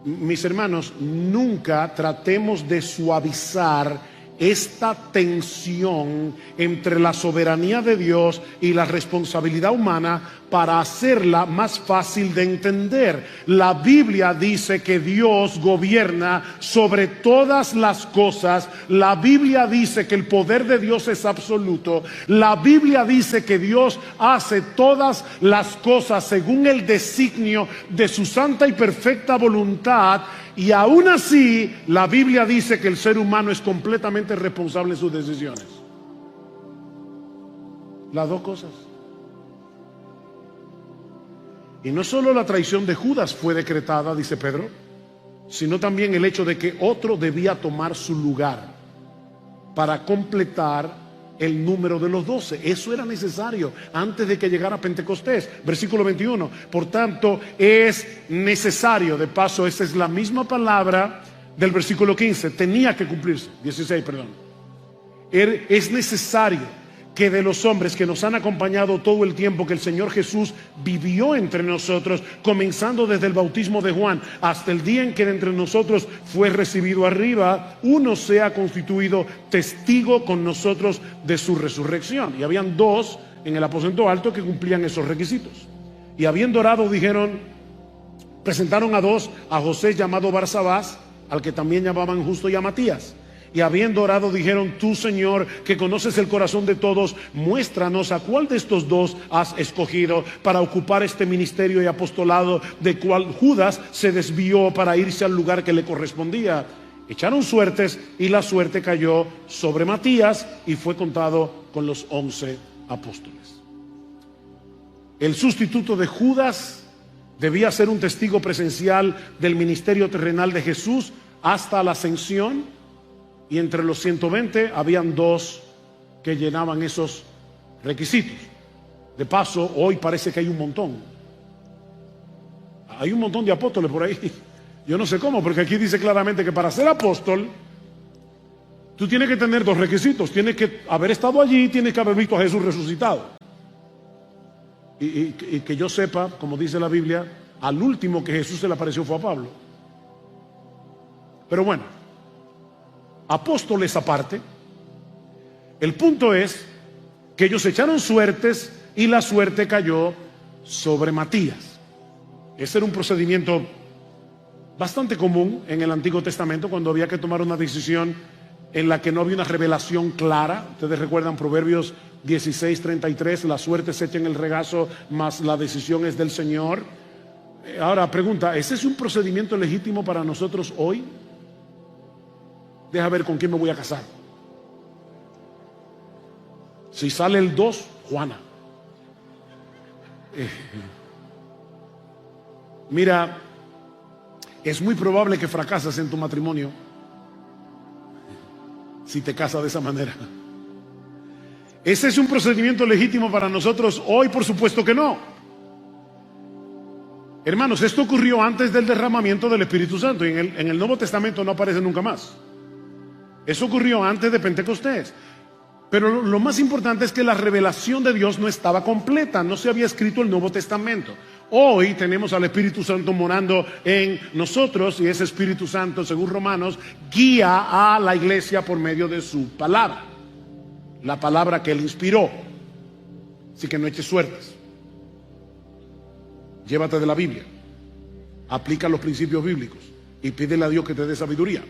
Mis hermanos, nunca tratemos de suavizar esta tensión entre la soberanía de Dios y la responsabilidad humana para hacerla más fácil de entender. La Biblia dice que Dios gobierna sobre todas las cosas. La Biblia dice que el poder de Dios es absoluto. La Biblia dice que Dios hace todas las cosas según el designio de su santa y perfecta voluntad. Y aún así, la Biblia dice que el ser humano es completamente responsable en sus decisiones. Las dos cosas. Y no solo la traición de Judas fue decretada, dice Pedro, sino también el hecho de que otro debía tomar su lugar para completar el número de los 12. Eso era necesario antes de que llegara Pentecostés. Versículo 21. Por tanto, es necesario, de paso, esa es la misma palabra del versículo 15. Tenía que cumplirse. 16, perdón. Es necesario que de los hombres que nos han acompañado todo el tiempo que el Señor Jesús vivió entre nosotros, comenzando desde el bautismo de Juan hasta el día en que de entre nosotros fue recibido arriba, uno sea constituido testigo con nosotros de su resurrección. Y habían dos en el aposento alto que cumplían esos requisitos. Y habiendo orado, presentaron a dos, a José llamado Barsabás, al que también llamaban Justo, y a Matías. Y habiendo orado dijeron: tú, Señor, que conoces el corazón de todos, muéstranos a cuál de estos dos has escogido para ocupar este ministerio y apostolado, de cual Judas se desvió para irse al lugar que le correspondía. Echaron suertes y la suerte cayó sobre Matías y fue contado con los 11 apóstoles. El sustituto de Judas debía ser un testigo presencial del ministerio terrenal de Jesús hasta la ascensión. Y entre los 120 habían dos que llenaban esos requisitos. De paso, hoy parece que hay un montón. Hay un montón de apóstoles por ahí. Yo no sé cómo, porque aquí dice claramente que para ser apóstol, tú tienes que tener dos requisitos. Tienes que haber estado allí, tienes que haber visto a Jesús resucitado. Y que yo sepa, como dice la Biblia, al último que Jesús se le apareció fue a Pablo. Pero bueno, apóstoles aparte, el punto es que ellos echaron suertes y la suerte cayó sobre Matías. Ese era un procedimiento bastante común en el Antiguo Testamento cuando había que tomar una decisión en la que no había una revelación clara. Ustedes recuerdan Proverbios 16:33, la suerte se echa en el regazo, mas la decisión es del Señor. Ahora pregunta, ¿ese es un procedimiento legítimo para nosotros hoy? Deja ver con quién me voy a casar. Si sale el 2, Juana. Mira, es muy probable que fracases en tu matrimonio si te casas de esa manera. ¿Ese es un procedimiento legítimo para nosotros hoy? Por supuesto que no. Hermanos, esto ocurrió antes del derramamiento del Espíritu Santo y en el Nuevo Testamento no aparece nunca más. Eso ocurrió antes de Pentecostés. Pero lo más importante es que la revelación de Dios no estaba completa, no se había escrito el Nuevo Testamento. Hoy tenemos al Espíritu Santo morando en nosotros y ese Espíritu Santo, según Romanos, guía a la iglesia por medio de su palabra, la palabra que Él inspiró. Así que no eches suertes. Llévate de la Biblia, aplica los principios bíblicos y pídele a Dios que te dé sabiduría.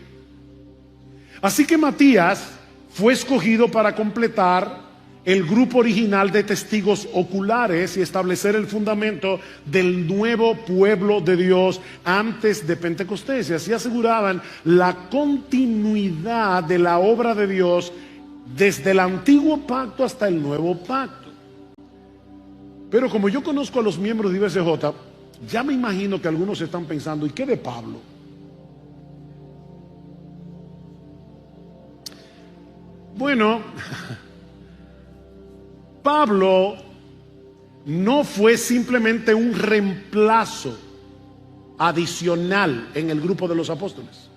Así que Matías fue escogido para completar el grupo original de testigos oculares y establecer el fundamento del nuevo pueblo de Dios antes de Pentecostés. Y así aseguraban la continuidad de la obra de Dios desde el antiguo pacto hasta el nuevo pacto. Pero como yo conozco a los miembros de IBCJ, ya me imagino que algunos están pensando: ¿y qué de Pablo? Bueno, Pablo no fue simplemente un reemplazo adicional en el grupo de los apóstoles.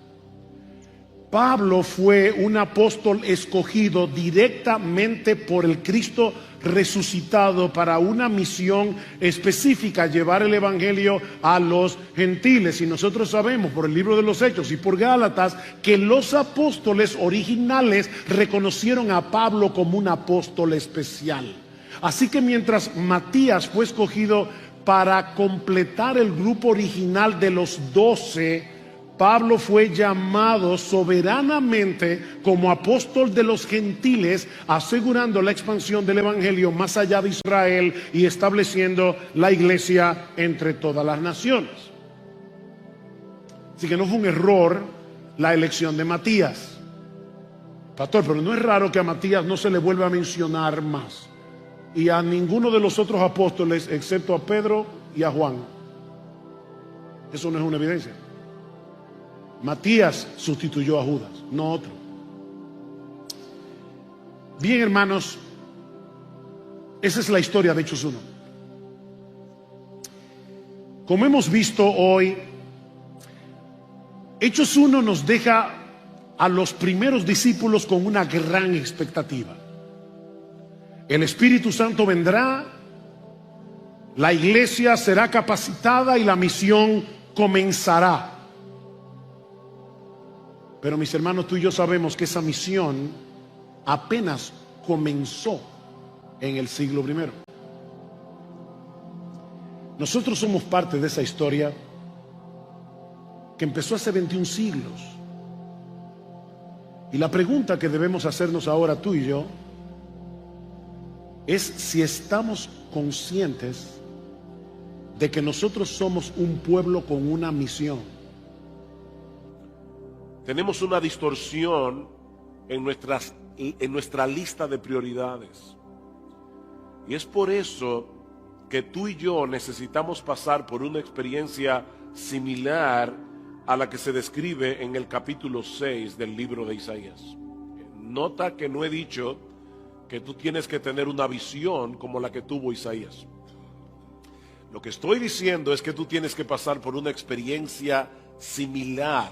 Pablo fue un apóstol escogido directamente por el Cristo resucitado para una misión específica: llevar el evangelio a los gentiles. Y nosotros sabemos por el libro de los Hechos y por Gálatas que los apóstoles originales reconocieron a Pablo como un apóstol especial. Así que mientras Matías fue escogido para completar el grupo original de los 12, Pablo fue llamado soberanamente como apóstol de los gentiles, asegurando la expansión del evangelio más allá de Israel y estableciendo la iglesia entre todas las naciones. Así que no fue un error la elección de Matías. Pastor, pero no es raro que a Matías no se le vuelva a mencionar más, y a ninguno de los otros apóstoles excepto a Pedro y a Juan. Eso no es una evidencia. Matías sustituyó a Judas, no otro. Bien, hermanos, esa es la historia de Hechos 1. Como hemos visto hoy, Hechos 1 nos deja a los primeros discípulos con una gran expectativa. El Espíritu Santo vendrá, la iglesia será capacitada y la misión comenzará. Pero mis hermanos, tú y yo sabemos que esa misión apenas comenzó en el siglo I. Nosotros somos parte de esa historia que empezó hace 21 siglos. Y la pregunta que debemos hacernos ahora tú y yo es si estamos conscientes de que nosotros somos un pueblo con una misión. Tenemos una distorsión en nuestra lista de prioridades. Y es por eso que tú y yo necesitamos pasar por una experiencia similar a la que se describe en el capítulo 6 del libro de Isaías. Nota que no he dicho que tú tienes que tener una visión como la que tuvo Isaías. Lo que estoy diciendo es que tú tienes que pasar por una experiencia similar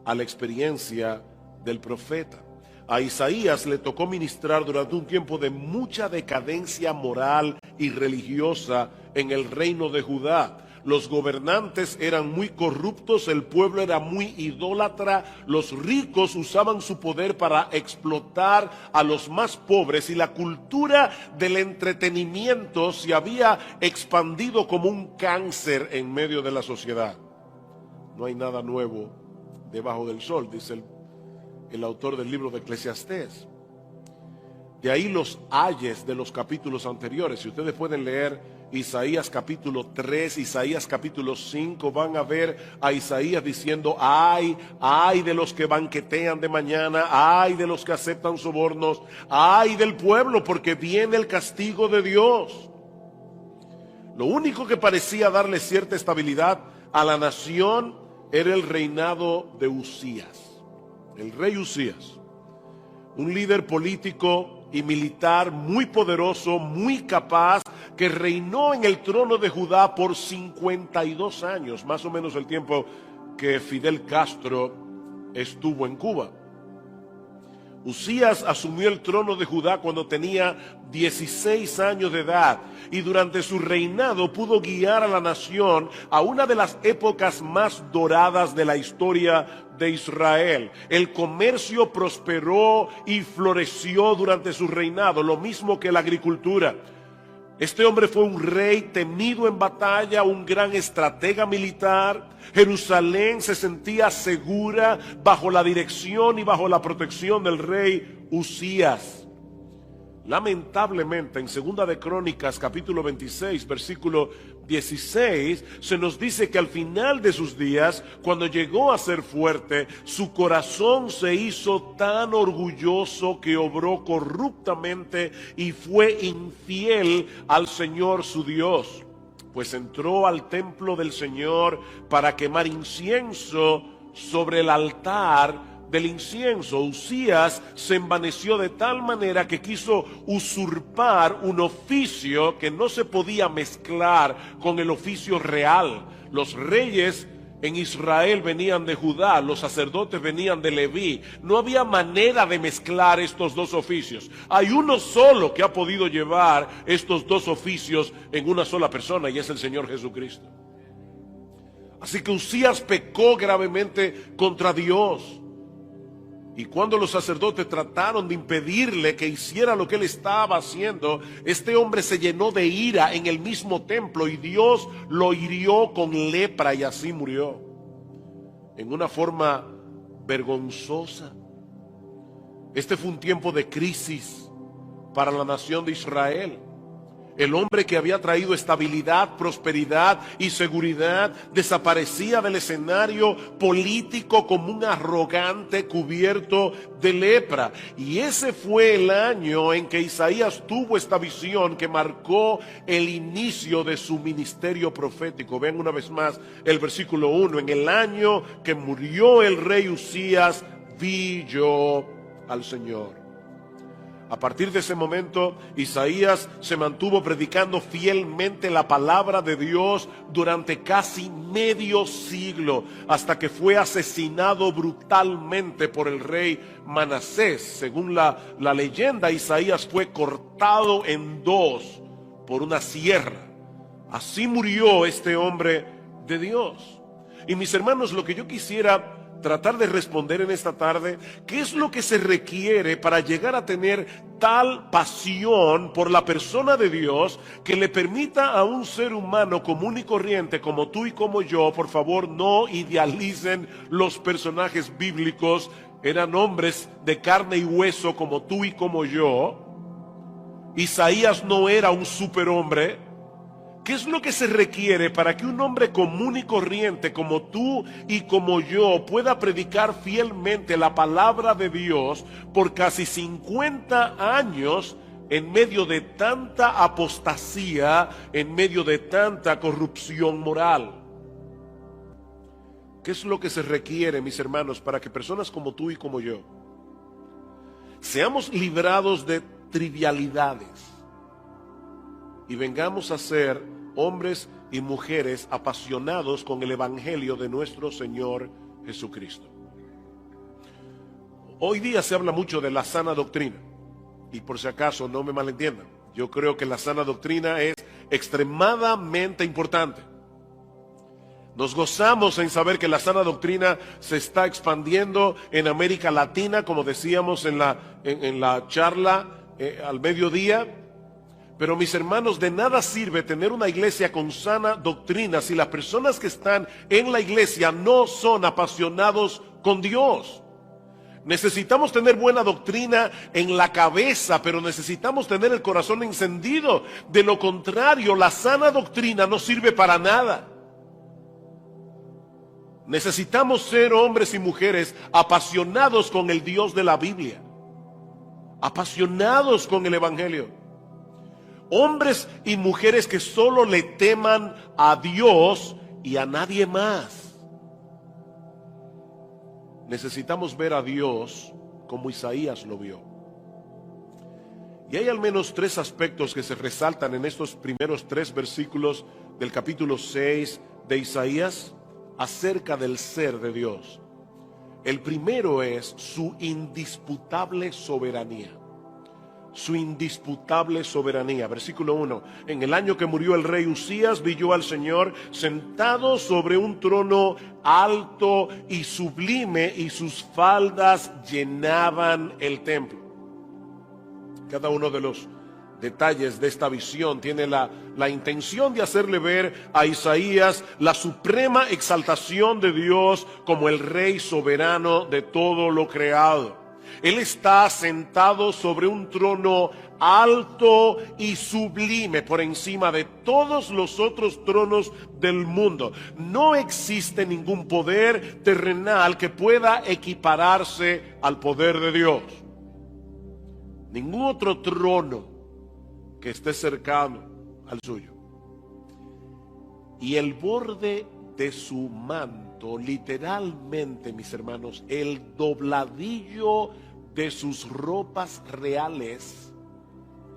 a la experiencia del profeta. A Isaías le tocó ministrar durante un tiempo de mucha decadencia moral y religiosa en el reino de Judá. Los gobernantes eran muy corruptos, el pueblo era muy idólatra, los ricos usaban su poder para explotar a los más pobres y la cultura del entretenimiento se había expandido como un cáncer en medio de la sociedad. No hay nada nuevo debajo del sol, dice el autor del libro de Eclesiastés. De ahí los ayes de los capítulos anteriores. Si ustedes pueden leer Isaías capítulo 3, Isaías capítulo 5, van a ver a Isaías diciendo: ay de los que banquetean de mañana, ay de los que aceptan sobornos, ay del pueblo, porque viene el castigo de Dios. Lo único que parecía darle cierta estabilidad a la nación era el reinado de Usías. El rey Usías, un líder político y militar muy poderoso, muy capaz, que reinó en el trono de Judá por 52 años, más o menos el tiempo que Fidel Castro estuvo en Cuba. Usías asumió el trono de Judá cuando tenía 16 años de edad y durante su reinado pudo guiar a la nación a una de las épocas más doradas de la historia de Israel. El comercio prosperó y floreció durante su reinado, lo mismo que la agricultura. Este hombre fue un rey temido en batalla, un gran estratega militar. Jerusalén se sentía segura bajo la dirección y bajo la protección del rey Usías. Lamentablemente, en Segunda de Crónicas, capítulo 26, versículo 16, se nos dice que al final de sus días, cuando llegó a ser fuerte, su corazón se hizo tan orgulloso que obró corruptamente y fue infiel al Señor su Dios. Pues entró al templo del Señor para quemar incienso sobre el altar del incienso. Usías se envaneció de tal manera que quiso usurpar un oficio que no se podía mezclar con el oficio real. Los reyes en Israel venían de Judá, los sacerdotes venían de Leví. No había manera de mezclar estos dos oficios. Hay uno solo que ha podido llevar estos dos oficios en una sola persona, y es el Señor Jesucristo. Así que Usías pecó gravemente contra Dios. Y cuando los sacerdotes trataron de impedirle que hiciera lo que él estaba haciendo, este hombre se llenó de ira en el mismo templo y Dios lo hirió con lepra y así murió. En una forma vergonzosa. Este fue un tiempo de crisis para la nación de Israel. El hombre que había traído estabilidad, prosperidad y seguridad desaparecía del escenario político como un arrogante cubierto de lepra. Y ese fue el año en que Isaías tuvo esta visión que marcó el inicio de su ministerio profético. Vean una vez más el versículo 1. En el año que murió el rey Usías, vi yo al Señor. A partir de ese momento, Isaías se mantuvo predicando fielmente la palabra de Dios durante casi medio siglo, hasta que fue asesinado brutalmente por el rey Manasés. Según la leyenda, Isaías fue cortado en dos por una sierra. Así murió este hombre de Dios. Y mis hermanos, lo que yo quisiera tratar de responder en esta tarde, ¿qué es lo que se requiere para llegar a tener tal pasión por la persona de Dios que le permita a un ser humano común y corriente como tú y como yo? Por favor, no idealicen los personajes bíblicos, eran hombres de carne y hueso como tú y como yo. Isaías no era un superhombre. ¿Qué es lo que se requiere para que un hombre común y corriente como tú y como yo pueda predicar fielmente la palabra de Dios por casi 50 años en medio de tanta apostasía, en medio de tanta corrupción moral? ¿Qué es lo que se requiere, mis hermanos, para que personas como tú y como yo seamos librados de trivialidades y vengamos a ser hombres y mujeres apasionados con el evangelio de nuestro Señor Jesucristo? Hoy día se habla mucho de la sana doctrina, y por si acaso no me malentiendan, yo creo que la sana doctrina es extremadamente importante. Nos gozamos en saber que la sana doctrina se está expandiendo en América Latina, como decíamos en la charla al mediodía. Pero mis hermanos, de nada sirve tener una iglesia con sana doctrina si las personas que están en la iglesia no son apasionados con Dios. Necesitamos tener buena doctrina en la cabeza, pero necesitamos tener el corazón encendido. De lo contrario, la sana doctrina no sirve para nada. Necesitamos ser hombres y mujeres apasionados con el Dios de la Biblia, apasionados con el evangelio. Hombres y mujeres que solo le teman a Dios y a nadie más. Necesitamos ver a Dios como Isaías lo vio. Y hay al menos 3 aspectos que se resaltan en estos primeros 3 versículos del capítulo 6 de Isaías acerca del ser de Dios. El primero es su indisputable soberanía. Su indisputable soberanía. Versículo 1. En el año que murió el rey Usías, vi yo al Señor sentado sobre un trono alto y sublime, y sus faldas llenaban el templo. Cada uno de los detalles de esta visión tiene la intención de hacerle ver a Isaías la suprema exaltación de Dios como el rey soberano de todo lo creado. Él está sentado sobre un trono alto y sublime por encima de todos los otros tronos del mundo. No existe ningún poder terrenal que pueda equipararse al poder de Dios. Ningún otro trono que esté cercano al suyo. Y el borde de su manto, literalmente, mis hermanos, el dobladillo de sus ropas reales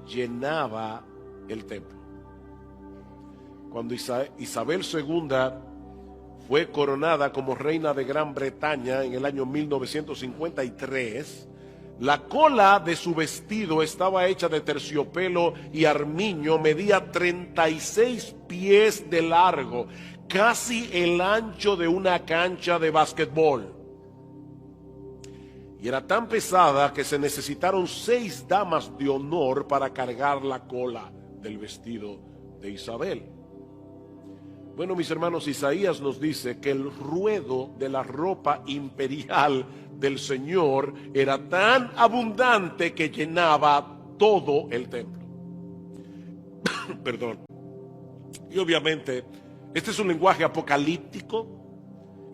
llenaba el templo. Cuando Isabel II fue coronada como reina de Gran Bretaña en el año 1953, la cola de su vestido estaba hecha de terciopelo y armiño, medía 36 pies de largo, casi el ancho de una cancha de básquetbol. Y era tan pesada que se necesitaron 6 damas de honor para cargar la cola del vestido de Isabel. Bueno, mis hermanos, Isaías nos dice que el ruedo de la ropa imperial del Señor era tan abundante que llenaba todo el templo. Perdón. Y obviamente, este es un lenguaje apocalíptico,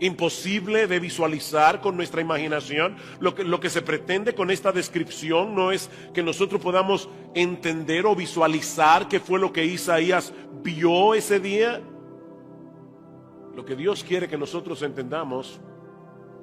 imposible de visualizar con nuestra imaginación. Lo que se pretende con esta descripción no es que nosotros podamos entender o visualizar qué fue lo que Isaías vio ese día. Lo que Dios quiere que nosotros entendamos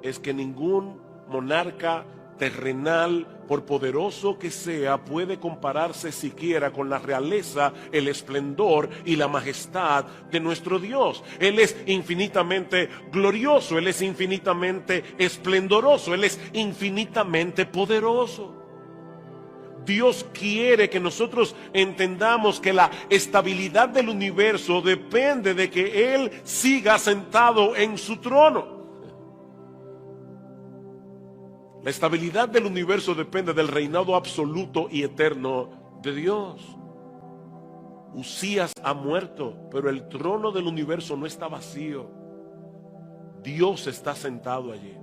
es que ningún monarca terrenal, por poderoso que sea, puede compararse siquiera con la realeza, el esplendor y la majestad de nuestro Dios. Él es infinitamente glorioso, Él es infinitamente esplendoroso, Él es infinitamente poderoso. Dios quiere que nosotros entendamos que la estabilidad del universo depende de que Él siga sentado en su trono. La estabilidad del universo depende del reinado absoluto y eterno de Dios. Usías ha muerto, pero el trono del universo no está vacío. Dios está sentado allí.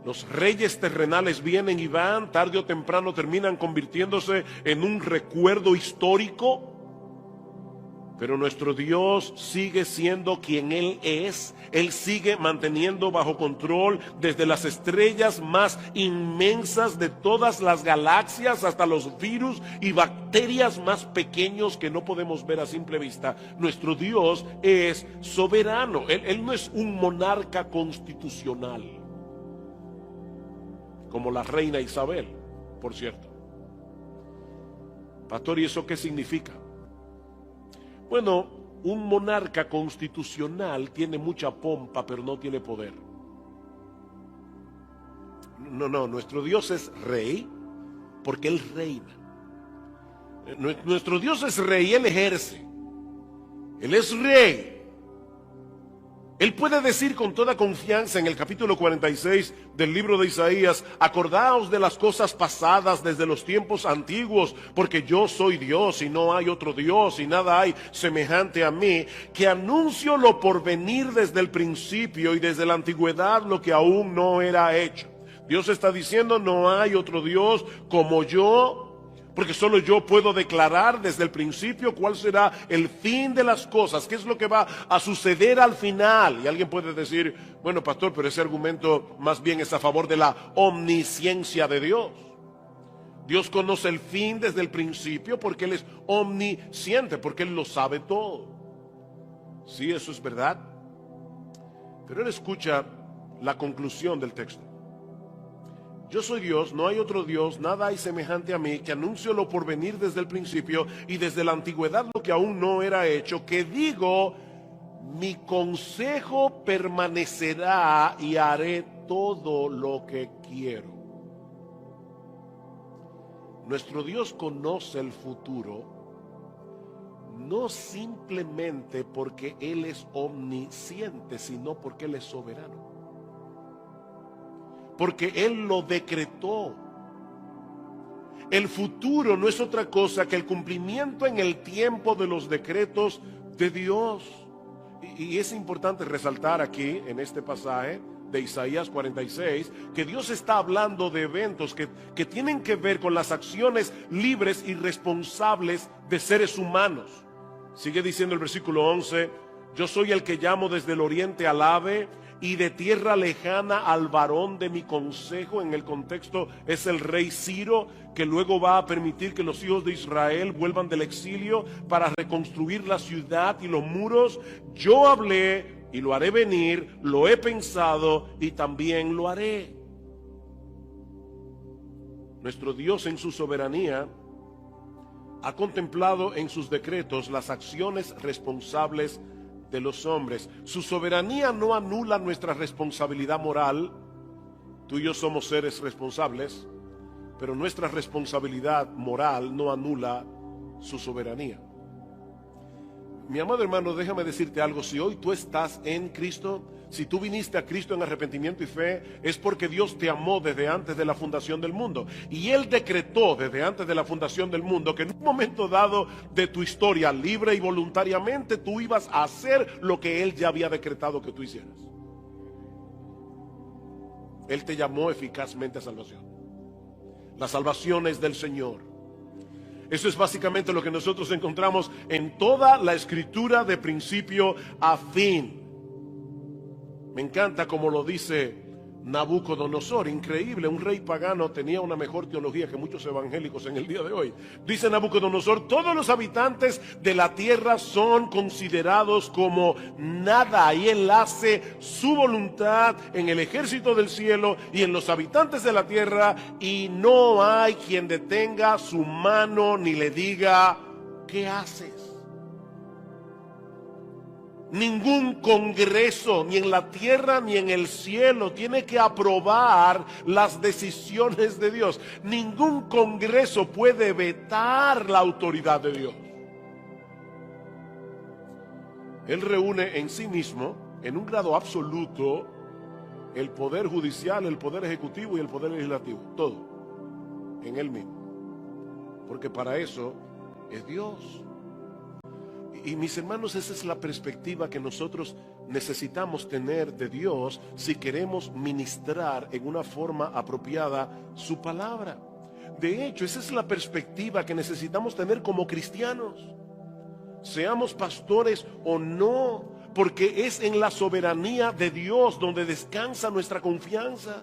Los reyes terrenales vienen y van, tarde o temprano terminan convirtiéndose en un recuerdo histórico. Pero nuestro Dios sigue siendo quien Él es. Él sigue manteniendo bajo control desde las estrellas más inmensas de todas las galaxias hasta los virus y bacterias más pequeños que no podemos ver a simple vista. Nuestro Dios es soberano. Él no es un monarca constitucional, como la reina Isabel, por cierto. Pastor, ¿y eso qué significa? Bueno, un monarca constitucional tiene mucha pompa, pero no tiene poder. No, nuestro Dios es rey porque Él reina. Nuestro Dios es rey, Él ejerce. Él es rey. Él puede decir con toda confianza en el capítulo 46 del libro de Isaías: acordaos de las cosas pasadas desde los tiempos antiguos, porque yo soy Dios y no hay otro Dios y nada hay semejante a mí, que anuncio lo por venir desde el principio y desde la antigüedad lo que aún no era hecho. Dios está diciendo: no hay otro Dios como yo, porque solo yo puedo declarar desde el principio cuál será el fin de las cosas, qué es lo que va a suceder al final. Y alguien puede decir: bueno, pastor, pero ese argumento más bien es a favor de la omnisciencia de Dios. Dios conoce el fin desde el principio porque Él es omnisciente, porque Él lo sabe todo. Sí, eso es verdad. Pero Él escucha la conclusión del texto. Yo soy Dios, no hay otro Dios, nada hay semejante a mí, que anuncio lo por venir desde el principio y desde la antigüedad lo que aún no era hecho, que digo: mi consejo permanecerá y haré todo lo que quiero. Nuestro Dios conoce el futuro, no simplemente porque Él es omnisciente, sino porque Él es soberano. Porque Él lo decretó. El futuro no es otra cosa que el cumplimiento en el tiempo de los decretos de Dios. Y es importante resaltar aquí, en este pasaje de Isaías 46, que Dios está hablando de eventos que tienen que ver con las acciones libres y responsables de seres humanos. Sigue diciendo el versículo 11: yo soy el que llamo desde el oriente al ave, y de tierra lejana al varón de mi consejo. En el contexto es el rey Ciro, que luego va a permitir que los hijos de Israel vuelvan del exilio para reconstruir la ciudad y los muros. Yo hablé y lo haré venir, lo he pensado y también lo haré. Nuestro Dios en su soberanía ha contemplado en sus decretos las acciones responsables de los hombres. Su soberanía no anula nuestra responsabilidad moral. Tú y yo somos seres responsables, pero nuestra responsabilidad moral no anula su soberanía. Mi amado hermano, déjame decirte algo: si hoy tú estás en Cristo, si tú viniste a Cristo en arrepentimiento y fe, es porque Dios te amó desde antes de la fundación del mundo. Y Él decretó desde antes de la fundación del mundo que en un momento dado de tu historia, libre y voluntariamente, tú ibas a hacer lo que Él ya había decretado que tú hicieras. Él te llamó eficazmente a salvación. La salvación es del Señor. Eso es básicamente lo que nosotros encontramos en toda la escritura de principio a fin. Me encanta como lo dice Nabucodonosor, increíble, un rey pagano, tenía una mejor teología que muchos evangélicos en el día de hoy. Dice Nabucodonosor: todos los habitantes de la tierra son considerados como nada, y él hace su voluntad en el ejército del cielo y en los habitantes de la tierra, y no hay quien detenga su mano ni le diga: ¿qué haces? Ningún congreso, ni en la tierra ni en el cielo, tiene que aprobar las decisiones de Dios. Ningún congreso puede vetar la autoridad de Dios. Él reúne en sí mismo, en un grado absoluto, el poder judicial, el poder ejecutivo y el poder legislativo. Todo en él mismo. Porque para eso es Dios. Y mis hermanos, esa es la perspectiva que nosotros necesitamos tener de Dios si queremos ministrar en una forma apropiada su palabra. De hecho, esa es la perspectiva que necesitamos tener como cristianos, seamos pastores o no, porque es en la soberanía de Dios donde descansa nuestra confianza.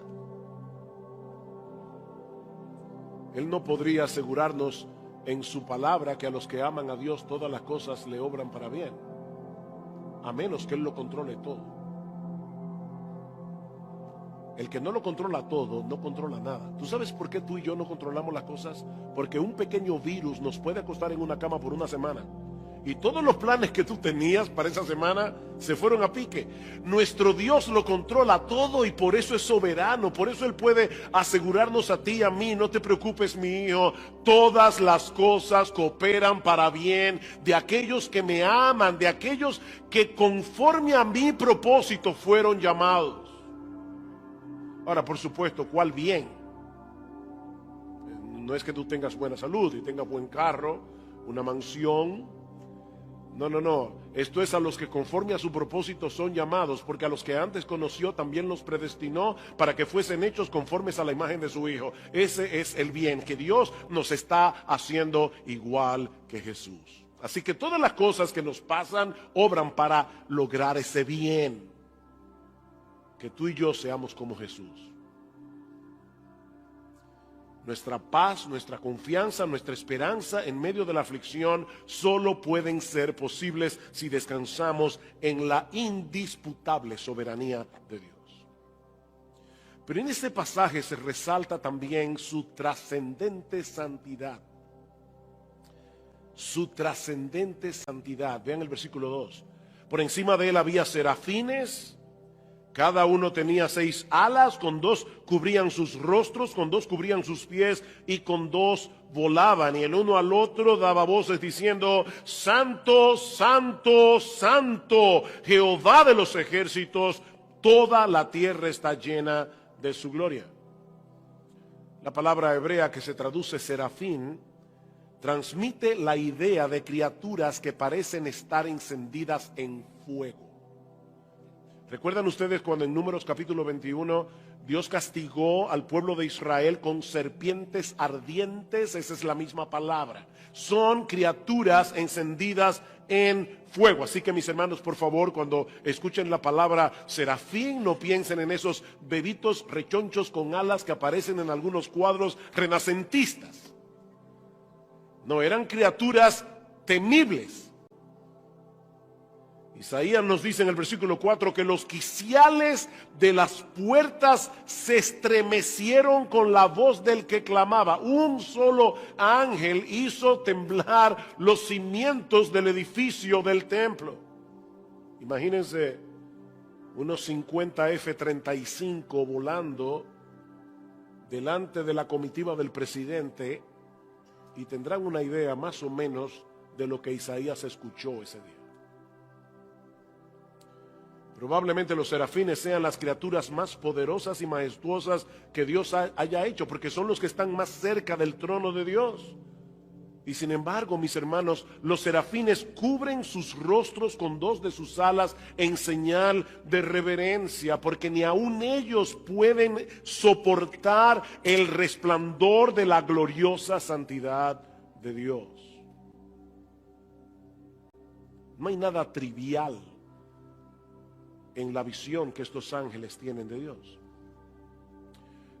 Él no podría asegurarnos en su palabra que a los que aman a Dios todas las cosas le obran para bien, a menos que Él lo controle todo. El que no lo controla todo, no controla nada. ¿Tú sabes por qué tú y yo no controlamos las cosas? Porque un pequeño virus nos puede acostar en una cama por una semana, y todos los planes que tú tenías para esa semana se fueron a pique. Nuestro Dios lo controla todo y por eso es soberano. Por eso Él puede asegurarnos a ti y a mí: no te preocupes, mi hijo, todas las cosas cooperan para bien de aquellos que me aman, de aquellos que conforme a mi propósito fueron llamados. Ahora, por supuesto, ¿cuál bien? No es que tú tengas buena salud y tengas buen carro, una mansión. No. Esto es a los que conforme a su propósito son llamados, porque a los que antes conoció también los predestinó para que fuesen hechos conformes a la imagen de su Hijo. Ese es el bien, que Dios nos está haciendo igual que Jesús. Así que todas las cosas que nos pasan obran para lograr ese bien. Que tú y yo seamos como Jesús. Nuestra paz, nuestra confianza, nuestra esperanza en medio de la aflicción solo pueden ser posibles si descansamos en la indisputable soberanía de Dios. Pero en este pasaje se resalta también su trascendente santidad. Su trascendente santidad. Vean el versículo 2. Por encima de él había serafines. Cada uno tenía 6 alas, con 2 cubrían sus rostros, con 2 cubrían sus pies y con 2 volaban. Y el uno al otro daba voces diciendo: Santo, Santo, Santo, Jehová de los ejércitos, toda la tierra está llena de su gloria. La palabra hebrea que se traduce serafín transmite la idea de criaturas que parecen estar encendidas en fuego. ¿Recuerdan ustedes cuando en Números capítulo 21 Dios castigó al pueblo de Israel con serpientes ardientes? Esa es la misma palabra. Son criaturas encendidas en fuego. Así que, mis hermanos, por favor, cuando escuchen la palabra serafín, no piensen en esos bebitos rechonchos con alas que aparecen en algunos cuadros renacentistas. No, eran criaturas temibles. Isaías nos dice en el versículo 4 que los quiciales de las puertas se estremecieron con la voz del que clamaba. Un solo ángel hizo temblar los cimientos del edificio del templo. Imagínense unos 50 F-35 volando delante de la comitiva del presidente, y tendrán una idea más o menos de lo que Isaías escuchó ese día. Probablemente los serafines sean las criaturas más poderosas y majestuosas que Dios haya hecho, porque son los que están más cerca del trono de Dios. Y sin embargo, mis hermanos, los serafines cubren sus rostros con 2 de sus alas en señal de reverencia, porque ni aun ellos pueden soportar el resplandor de la gloriosa santidad de Dios. No hay nada trivial en la visión que estos ángeles tienen de Dios.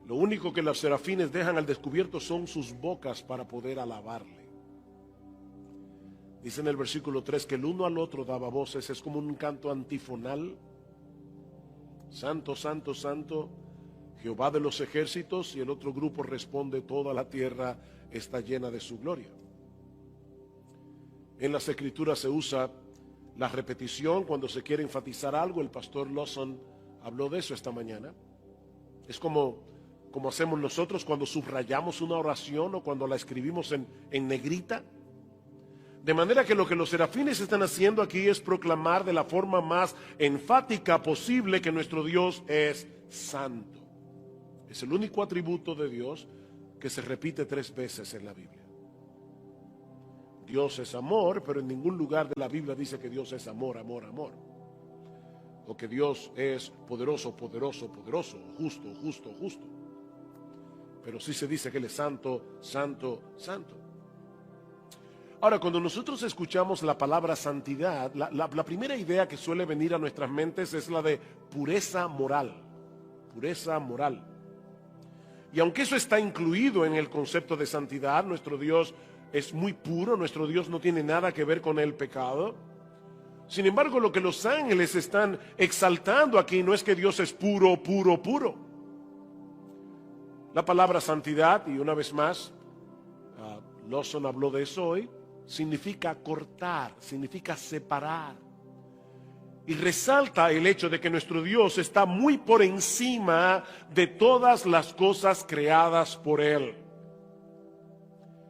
Lo único que los serafines dejan al descubierto son sus bocas para poder alabarle. Dice en el versículo 3 que el uno al otro daba voces, es como un canto antifonal. Santo, santo, santo, Jehová de los ejércitos, y el otro grupo responde, toda la tierra está llena de su gloria. En las escrituras se usa la repetición cuando se quiere enfatizar algo. El pastor Lawson habló de eso esta mañana. Es como hacemos nosotros cuando subrayamos una oración o cuando la escribimos en negrita. De manera que lo que los serafines están haciendo aquí es proclamar de la forma más enfática posible que nuestro Dios es santo. Es el único atributo de Dios que se repite 3 veces en la Biblia. Dios es amor, pero en ningún lugar de la Biblia dice que Dios es amor, amor, amor. O que Dios es poderoso, poderoso, poderoso, justo, justo, justo. Pero sí se dice que Él es santo, santo, santo. Ahora, cuando nosotros escuchamos la palabra santidad, la primera idea que suele venir a nuestras mentes es la de pureza moral. Pureza moral. Y aunque eso está incluido en el concepto de santidad, nuestro Dios es muy puro, nuestro Dios no tiene nada que ver con el pecado. Sin embargo, lo que los ángeles están exaltando aquí no es que Dios es puro, puro, puro. La palabra santidad, y una vez más, Lawson habló de eso hoy, significa cortar, significa separar. Y resalta el hecho de que nuestro Dios está muy por encima de todas las cosas creadas por Él.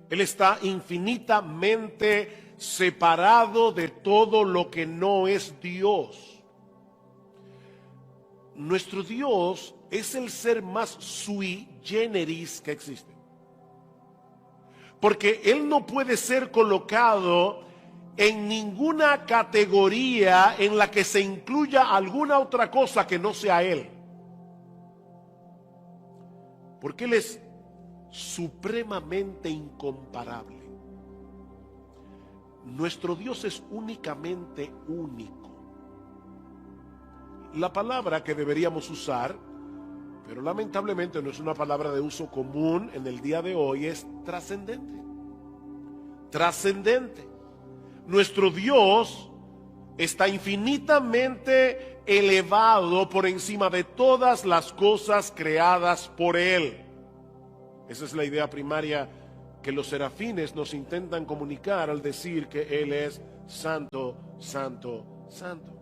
Él está infinitamente separado de todo lo que no es Dios. Nuestro Dios es el ser más sui generis que existe. Porque Él no puede ser colocado en ninguna categoría en la que se incluya alguna otra cosa que no sea Él. Porque Él es supremamente incomparable. Nuestro Dios es únicamente único. La palabra que deberíamos usar, pero lamentablemente no es una palabra de uso común en el día de hoy, es trascendente. Trascendente. Nuestro Dios está infinitamente elevado por encima de todas las cosas creadas por Él. Esa es la idea primaria que los serafines nos intentan comunicar al decir que Él es santo, santo, santo.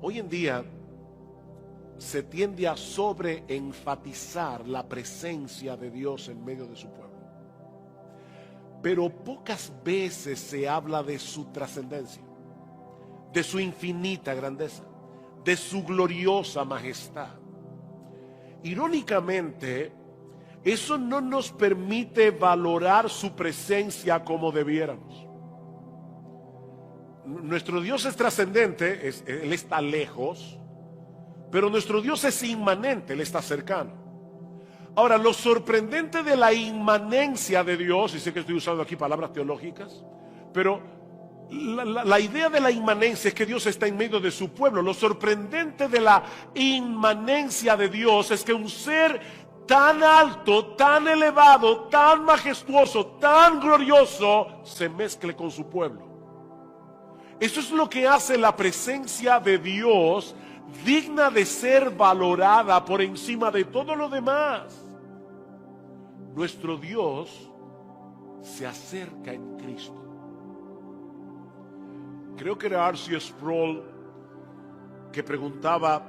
Hoy en día se tiende a sobreenfatizar la presencia de Dios en medio de su pueblo. Pero pocas veces se habla de su trascendencia, de su infinita grandeza, de su gloriosa majestad. Irónicamente, eso no nos permite valorar su presencia como debiéramos. Nuestro Dios es trascendente, Él está lejos, pero nuestro Dios es inmanente, Él está cercano. Ahora, lo sorprendente de la inmanencia de Dios, y sé que estoy usando aquí palabras teológicas, pero la idea de la inmanencia es que Dios está en medio de su pueblo. Lo sorprendente de la inmanencia de Dios es que un ser tan alto, tan elevado, tan majestuoso, tan glorioso, se mezcle con su pueblo. Eso es lo que hace la presencia de Dios digna de ser valorada por encima de todo lo demás. Nuestro Dios se acerca en Cristo. Creo que era R.C. Sproul que preguntaba: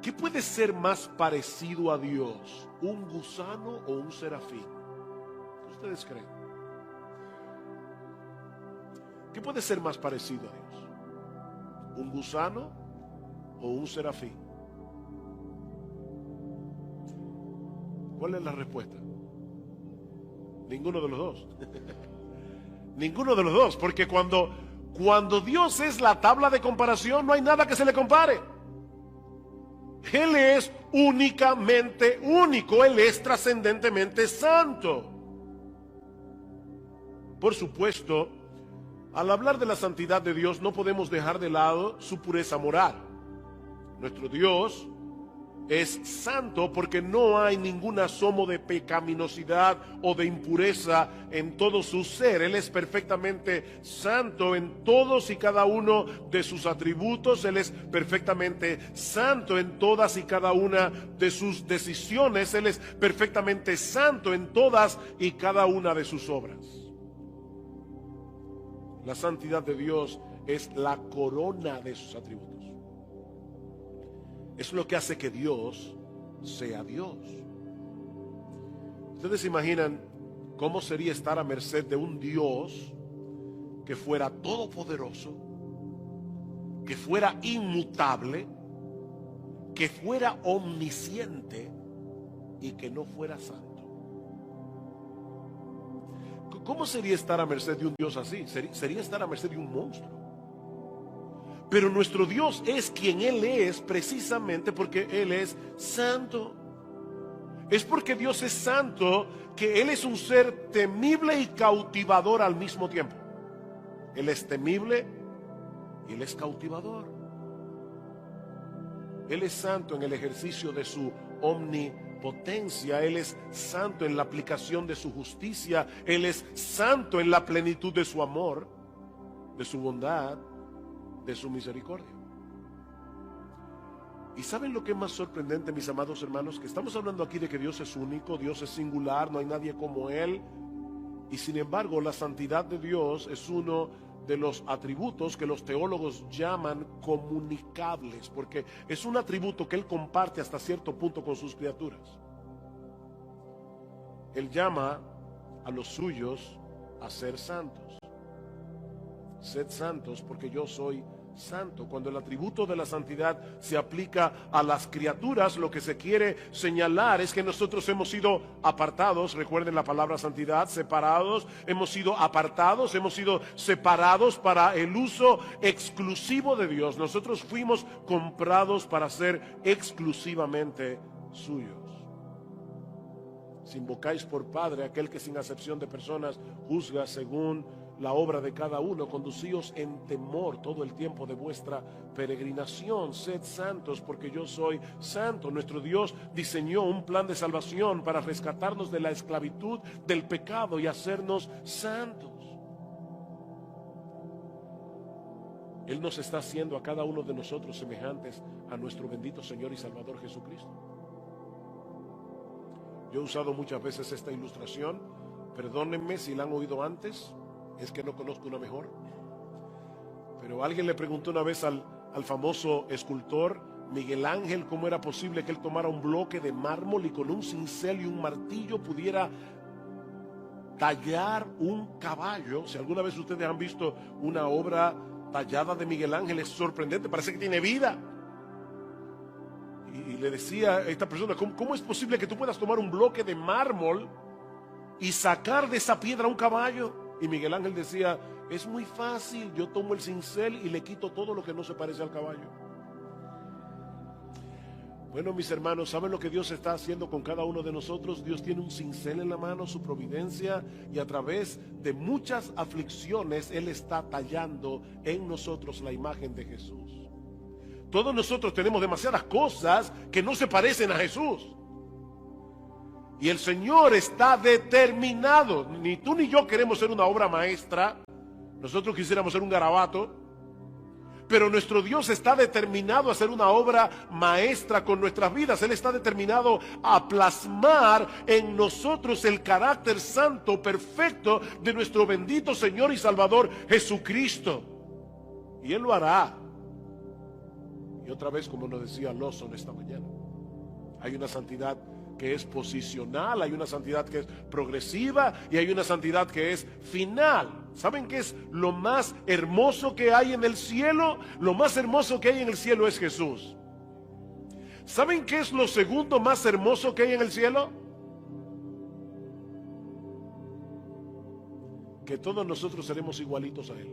¿qué puede ser más parecido a Dios, un gusano o un serafín? ¿Qué ustedes creen? ¿Qué puede ser más parecido a Dios, un gusano o un serafín? ¿Cuál es la respuesta? Ninguno de los dos. Ninguno de los dos, porque cuando Dios es la tabla de comparación, no hay nada que se le compare. Él es únicamente único, Él es trascendentemente santo. Por supuesto, al hablar de la santidad de Dios, no podemos dejar de lado su pureza moral. Nuestro Dios es santo porque no hay ningún asomo de pecaminosidad o de impureza en todo su ser. Él es perfectamente santo en todos y cada uno de sus atributos. Él es perfectamente santo en todas y cada una de sus decisiones. Él es perfectamente santo en todas y cada una de sus obras. La santidad de Dios es la corona de sus atributos. Es lo que hace que Dios sea Dios. ¿Ustedes se imaginan cómo sería estar a merced de un Dios que fuera todopoderoso, que fuera inmutable, que fuera omnisciente y que no fuera santo? ¿Cómo sería estar a merced de un Dios así? Sería estar a merced de un monstruo. Pero nuestro Dios es quien Él es precisamente porque Él es santo. Es porque Dios es santo que Él es un ser temible y cautivador al mismo tiempo. Él es temible y Él es cautivador. Él es santo en el ejercicio de su omnipotencia. Él es santo en la aplicación de su justicia. Él es santo en la plenitud de su amor, de su bondad, de su misericordia. ¿Y saben lo que es más sorprendente, mis amados hermanos? Que estamos hablando aquí de que Dios es único, Dios es singular, no hay nadie como Él. Y sin embargo, la santidad de Dios es uno de los atributos que los teólogos llaman comunicables, porque es un atributo que Él comparte hasta cierto punto con sus criaturas. Él llama a los suyos a ser santos. Sed santos porque yo soy santo. Cuando el atributo de la santidad se aplica a las criaturas, lo que se quiere señalar es que nosotros hemos sido apartados. Recuerden la palabra santidad, separados. Hemos sido apartados, hemos sido separados para el uso exclusivo de Dios. Nosotros fuimos comprados para ser exclusivamente suyos. Si invocáis por Padre aquel que sin acepción de personas juzga según la obra de cada uno, conducíos en temor todo el tiempo de vuestra peregrinación. Sed santos porque yo soy santo. Nuestro Dios diseñó un plan de salvación para rescatarnos de la esclavitud del pecado y hacernos santos. Él nos está haciendo a cada uno de nosotros semejantes a nuestro bendito Señor y Salvador Jesucristo. Yo he usado muchas veces esta ilustración. Perdónenme si la han oído antes. Es que no conozco una mejor. Pero alguien le preguntó una vez al famoso escultor Miguel Ángel cómo era posible que él tomara un bloque de mármol y con un cincel y un martillo pudiera tallar un caballo. Si alguna vez ustedes han visto una obra tallada de Miguel Ángel, es sorprendente, parece que tiene vida. Y le decía a esta persona, ¿cómo es posible que tú puedas tomar un bloque de mármol y sacar de esa piedra un caballo? Y Miguel Ángel decía, es muy fácil, yo tomo el cincel y le quito todo lo que no se parece al caballo. Bueno, mis hermanos, ¿saben lo que Dios está haciendo con cada uno de nosotros? Dios tiene un cincel en la mano, su providencia, y a través de muchas aflicciones Él está tallando en nosotros la imagen de Jesús. Todos nosotros tenemos demasiadas cosas que no se parecen a Jesús. Y el Señor está determinado. Ni tú ni yo queremos ser una obra maestra. Nosotros quisiéramos ser un garabato. Pero nuestro Dios está determinado a hacer una obra maestra con nuestras vidas. Él está determinado a plasmar en nosotros el carácter santo, perfecto de nuestro bendito Señor y Salvador Jesucristo. Y Él lo hará. Y otra vez, como nos decía Lawson esta mañana, hay una santidad que es posicional, hay una santidad que es progresiva y hay una santidad que es final. ¿Saben qué es lo más hermoso que hay en el cielo? Lo más hermoso que hay en el cielo es Jesús. ¿Saben qué es lo segundo más hermoso que hay en el cielo? Que todos nosotros seremos igualitos a Él.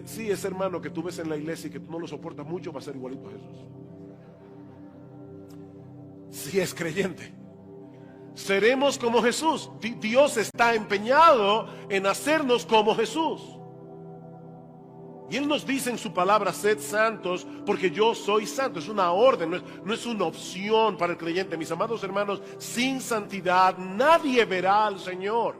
Sí, ese hermano que tú ves en la iglesia y que tú no lo soportas mucho va a ser igualito a Jesús. Si es creyente, seremos como Jesús. Dios está empeñado en hacernos como Jesús. Y Él nos dice en su palabra, sed santos porque yo soy santo. Es una orden, no es una opción para el creyente. Mis amados hermanos, sin santidad nadie verá al Señor.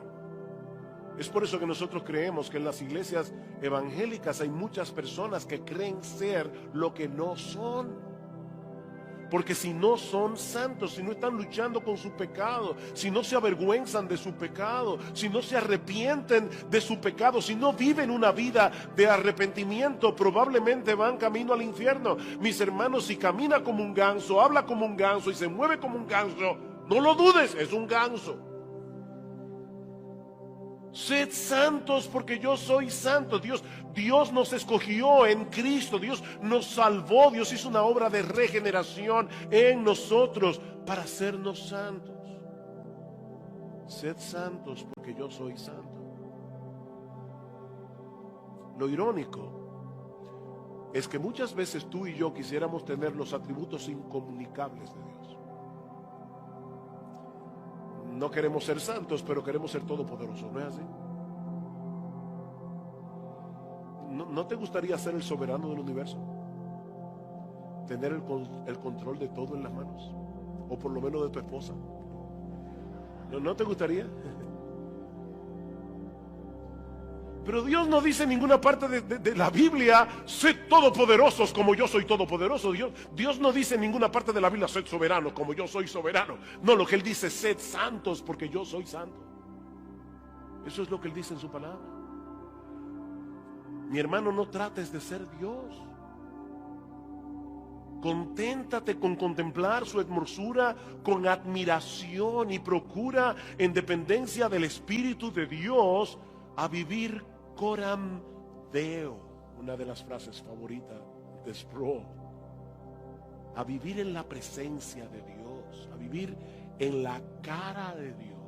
Es por eso que nosotros creemos que en las iglesias evangélicas hay muchas personas que creen ser lo que no son. Porque si no son santos, si no están luchando con su pecado, si no se avergüenzan de su pecado, si no se arrepienten de su pecado, si no viven una vida de arrepentimiento, probablemente van camino al infierno. Mis hermanos, si camina como un ganso, habla como un ganso y se mueve como un ganso, no lo dudes, es un ganso. Sed santos porque yo soy santo. Dios nos escogió en Cristo. Dios nos salvó. Dios hizo una obra de regeneración en nosotros para hacernos santos. Sed santos porque yo soy santo. Lo irónico es que muchas veces tú y yo quisiéramos tener los atributos incomunicables de Dios. No queremos ser santos, pero queremos ser todopoderosos, ¿no es así? ¿No te gustaría ser el soberano del universo? ¿Tener el control de todo en las manos? O por lo menos de tu esposa. ¿No te gustaría? Pero Dios no dice en ninguna parte de la Biblia, sed todopoderosos como yo soy todopoderoso. Dios no dice en ninguna parte de la Biblia, sed soberanos como yo soy soberano. No, lo que Él dice, sed santos porque yo soy santo. Eso es lo que Él dice en su palabra. Mi hermano, no trates de ser Dios. Conténtate con contemplar su hermosura con admiración y procura en dependencia del Espíritu de Dios a vivir coram Deo, una de las frases favoritas de Sproul. A vivir en la presencia de Dios, a vivir en la cara de Dios.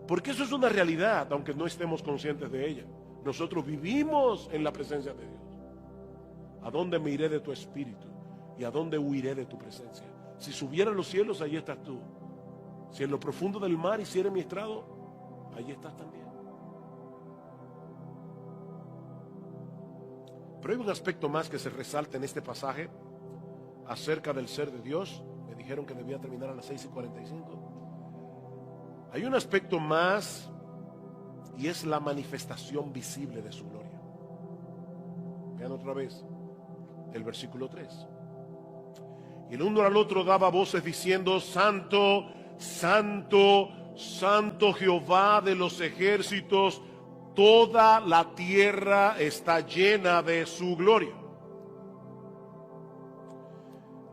Porque eso es una realidad, aunque no estemos conscientes de ella. Nosotros vivimos en la presencia de Dios. ¿A dónde me iré de tu espíritu? ¿Y a dónde huiré de tu presencia? Si subiera a los cielos, allí estás tú. Si en lo profundo del mar hiciera mi estrado, allí estás también. Pero hay un aspecto más que se resalta en este pasaje acerca del ser de Dios. Me dijeron que debía terminar a las 6:45. Hay un aspecto más y es la manifestación visible de su gloria. Vean otra vez el versículo 3. Y el uno al otro daba voces diciendo: Santo, Santo, Santo Jehová de los ejércitos, toda la tierra está llena de su gloria.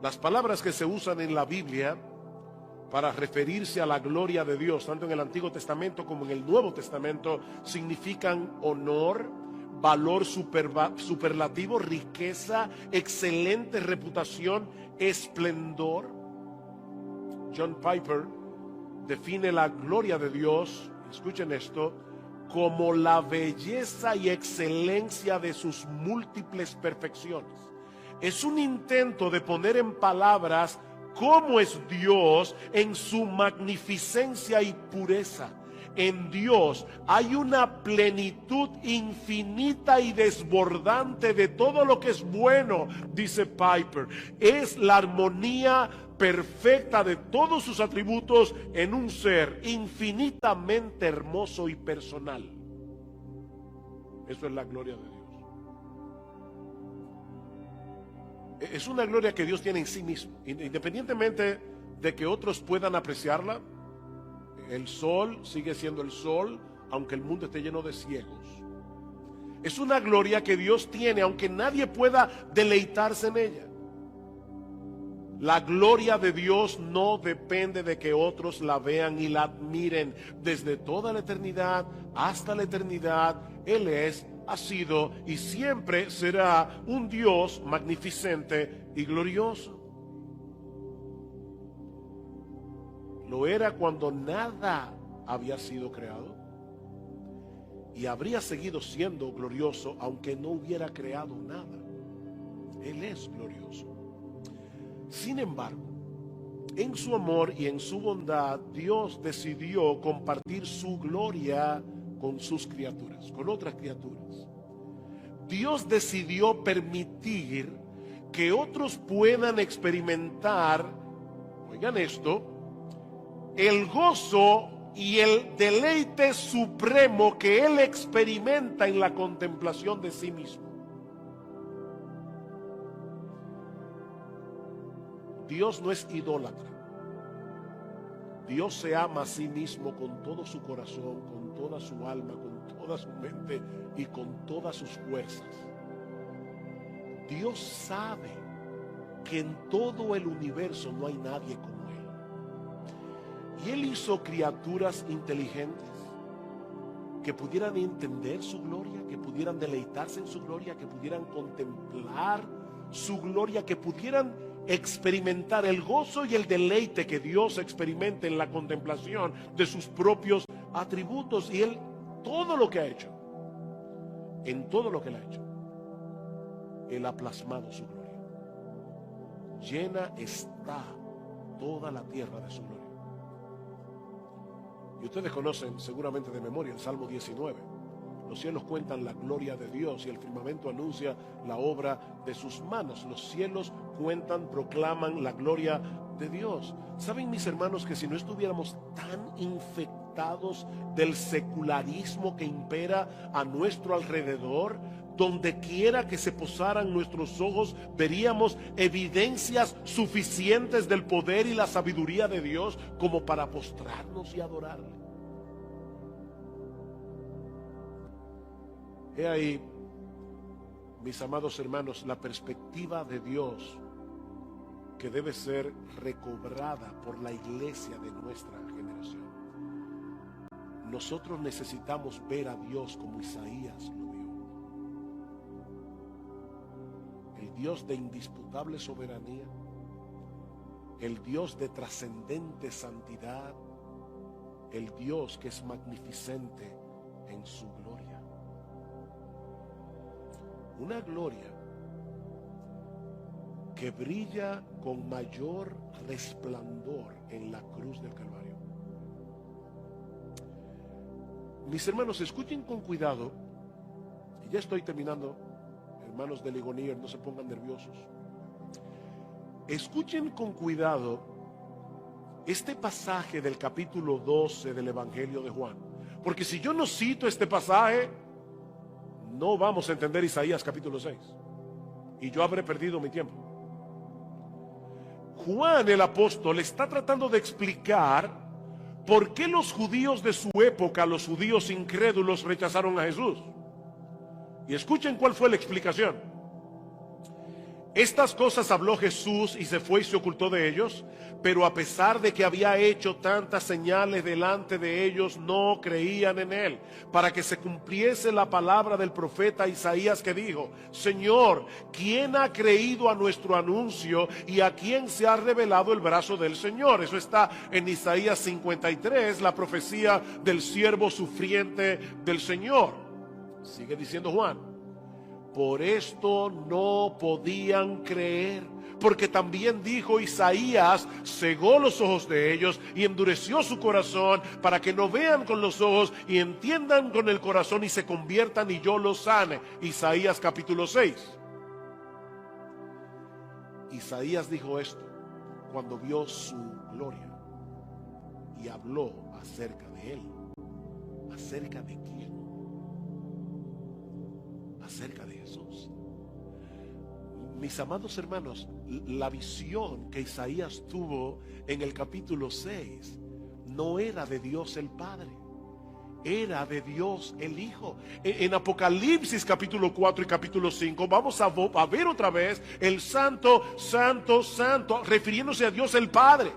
Las palabras que se usan en la Biblia para referirse a la gloria de Dios, tanto en el Antiguo Testamento como en el Nuevo Testamento, significan honor, valor superlativo, riqueza, excelente reputación, esplendor. John Piper define la gloria de Dios, escuchen esto, como la belleza y excelencia de sus múltiples perfecciones. Es un intento de poner en palabras cómo es Dios en su magnificencia y pureza. En Dios hay una plenitud infinita y desbordante de todo lo que es bueno, dice Piper. Es la armonía perfecta de todos sus atributos en un ser infinitamente hermoso y personal. Eso es la gloria de Dios. Es una gloria que Dios tiene en sí mismo, independientemente de que otros puedan apreciarla. El sol sigue siendo el sol, aunque el mundo esté lleno de ciegos. Es una gloria que Dios tiene, aunque nadie pueda deleitarse en ella. La gloria de Dios no depende de que otros la vean y la admiren. Desde toda la eternidad hasta la eternidad, Él es, ha sido y siempre será un Dios magnificente y glorioso. Lo era cuando nada había sido creado y habría seguido siendo glorioso aunque no hubiera creado nada. Él es glorioso. Sin embargo, en su amor y en su bondad, Dios decidió compartir su gloria con sus criaturas, con otras criaturas. Dios decidió permitir que otros puedan experimentar, oigan esto, el gozo y el deleite supremo que Él experimenta en la contemplación de sí mismo. Dios no es idólatra. Dios se ama a sí mismo con todo su corazón, con toda su alma, con toda su mente y con todas sus fuerzas. Dios sabe que en todo el universo no hay nadie como Él. Y Él hizo criaturas inteligentes que pudieran entender su gloria, que pudieran deleitarse en su gloria, que pudieran contemplar su gloria, que pudieran experimentar el gozo y el deleite que Dios experimenta en la contemplación de sus propios atributos. Y Él, todo lo que ha hecho, en todo lo que Él ha hecho, Él ha plasmado su gloria. Llena está toda la tierra de su gloria. Y ustedes conocen seguramente de memoria el Salmo 19. Los cielos cuentan la gloria de Dios y el firmamento anuncia la obra de sus manos. Los cielos cuentan, proclaman la gloria de Dios. ¿Saben, mis hermanos, que si no estuviéramos tan infectados del secularismo que impera a nuestro alrededor, donde quiera que se posaran nuestros ojos, veríamos evidencias suficientes del poder y la sabiduría de Dios como para postrarnos y adorarle? He ahí, mis amados hermanos, la perspectiva de Dios que debe ser recobrada por la iglesia de nuestra generación. Nosotros necesitamos ver a Dios como Isaías lo vio. El Dios de indisputable soberanía, el Dios de trascendente santidad, el Dios que es magnificente en su gloria. Una gloria que brilla con mayor resplandor en la cruz del Calvario. Mis hermanos, escuchen con cuidado, y ya estoy terminando, hermanos de Ligonier, no se pongan nerviosos. Escuchen con cuidado este pasaje del capítulo 12 del Evangelio de Juan, porque si yo no cito este pasaje, no vamos a entender Isaías capítulo 6, y yo habré perdido mi tiempo. Juan el apóstol está tratando de explicar por qué los judíos de su época, los judíos incrédulos, rechazaron a Jesús. Y escuchen cuál fue la explicación. Estas cosas habló Jesús y se fue y se ocultó de ellos, pero a pesar de que había hecho tantas señales delante de ellos, no creían en él, para que se cumpliese la palabra del profeta Isaías que dijo: Señor, ¿quién ha creído a nuestro anuncio y a quién se ha revelado el brazo del Señor? Eso está en Isaías 53, la profecía del siervo sufriente del Señor. Sigue diciendo Juan: por esto no podían creer, porque también dijo Isaías: cegó los ojos de ellos y endureció su corazón, para que no vean con los ojos y entiendan con el corazón y se conviertan y yo los sane. Isaías capítulo 6. Isaías dijo esto cuando vio su gloria y habló acerca de él. ¿Acerca de quién? Acerca de Jesús. Mis amados hermanos, la visión que Isaías tuvo en el capítulo 6 no era de Dios el Padre, era de Dios el Hijo. En Apocalipsis capítulo 4 y capítulo 5 vamos a ver otra vez el santo, santo, santo, refiriéndose a Dios el Padre.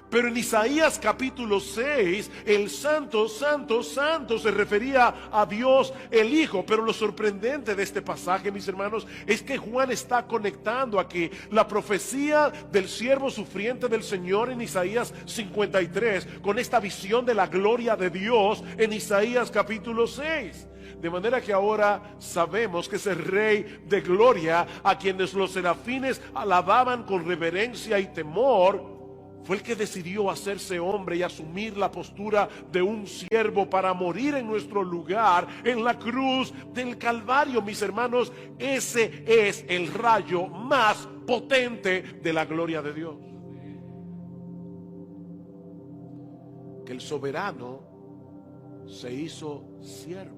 Pero en Isaías capítulo 6, el santo, santo, santo se refería a Dios el Hijo. Pero lo sorprendente de este pasaje, mis hermanos, es que Juan está conectando aquí la profecía del siervo sufriente del Señor en Isaías 53 con esta visión de la gloria de Dios en Isaías capítulo 6. De manera que ahora sabemos que ese Rey de gloria, a quienes los serafines alababan con reverencia y temor, Fue el que decidió hacerse hombre y asumir la postura de un siervo para morir en nuestro lugar en la cruz del Calvario. Mis hermanos, ese es el rayo más potente de la gloria de Dios. Que el soberano se hizo siervo.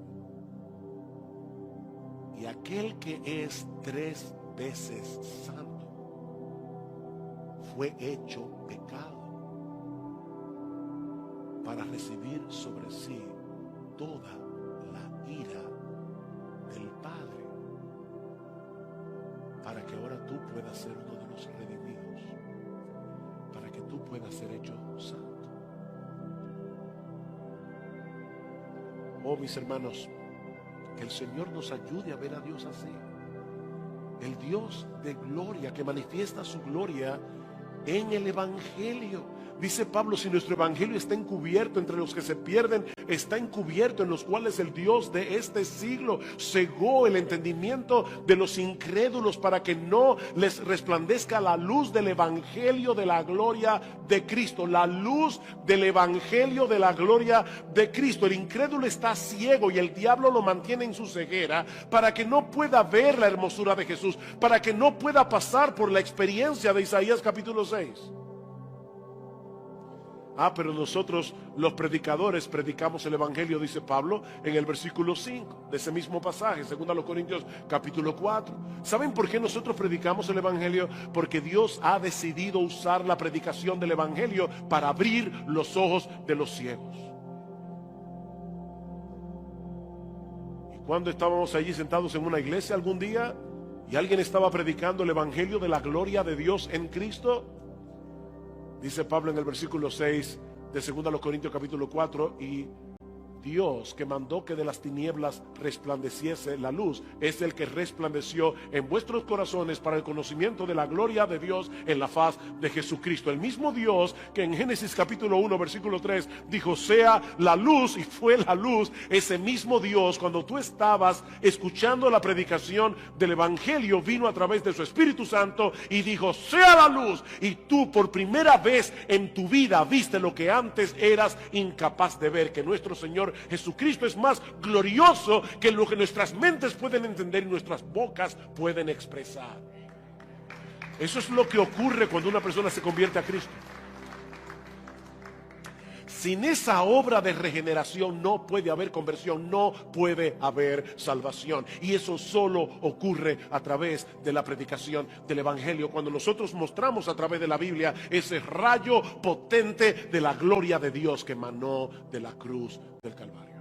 Y aquel que es 3 veces santo fue hecho pecado para recibir sobre sí toda la ira del Padre, para que ahora tú puedas ser uno de los redimidos, para que tú puedas ser hecho santo. Oh, mis hermanos, que el Señor nos ayude a ver a Dios así. El Dios de gloria que manifiesta su gloria en el Evangelio. Dice Pablo, si nuestro Evangelio está encubierto entre los que se pierden, está encubierto en los cuales el Dios de este siglo cegó el entendimiento de los incrédulos para que no les resplandezca la luz del Evangelio de la gloria de Cristo. La luz del Evangelio de la gloria de Cristo. El incrédulo está ciego y el diablo lo mantiene en su ceguera para que no pueda ver la hermosura de Jesús, para que no pueda pasar por la experiencia de Isaías capítulo 6. Pero nosotros los predicadores predicamos el Evangelio, dice Pablo en el versículo 5 de ese mismo pasaje, 2 Corintios capítulo 4. ¿Saben por qué nosotros predicamos el Evangelio? Porque Dios ha decidido usar la predicación del Evangelio para abrir los ojos de los ciegos. Y cuando estábamos allí sentados en una iglesia algún día y alguien estaba predicando el Evangelio de la gloria de Dios en Cristo, dice Pablo en el versículo 6 de 2 Corintios capítulo 4, y Dios que mandó que de las tinieblas resplandeciese la luz, es el que resplandeció en vuestros corazones para el conocimiento de la gloria de Dios en la faz de Jesucristo. El mismo Dios que en Génesis capítulo 1 versículo 3 dijo sea la luz, y fue la luz. Ese mismo Dios, cuando tú estabas escuchando la predicación del Evangelio, vino a través de su Espíritu Santo y dijo sea la luz, y tú por primera vez en tu vida viste lo que antes eras incapaz de ver, que nuestro Señor Jesucristo es más glorioso que lo que nuestras mentes pueden entender y nuestras bocas pueden expresar. Eso es lo que ocurre cuando una persona se convierte a Cristo. Sin esa obra de regeneración no puede haber conversión, no puede haber salvación. Y eso solo ocurre a través de la predicación del Evangelio. Cuando nosotros mostramos a través de la Biblia ese rayo potente de la gloria de Dios que emanó de la cruz del Calvario.